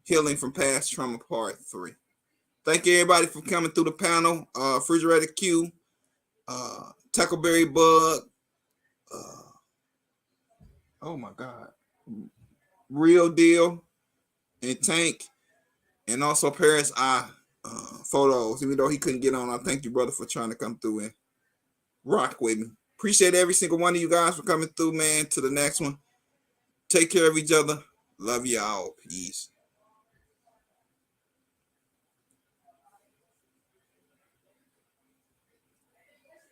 healing from past trauma part 3. Thank you everybody for coming through the panel. Refrigerator Q, Tackleberry Bug, oh my God, Real Deal, and Tank, and also Paris Photos. Even though he couldn't get on, I thank you, brother, for trying to come through and rock with me. Appreciate every single one of you guys for coming through, man. To the next one. Take care of each other. Love y'all. Peace.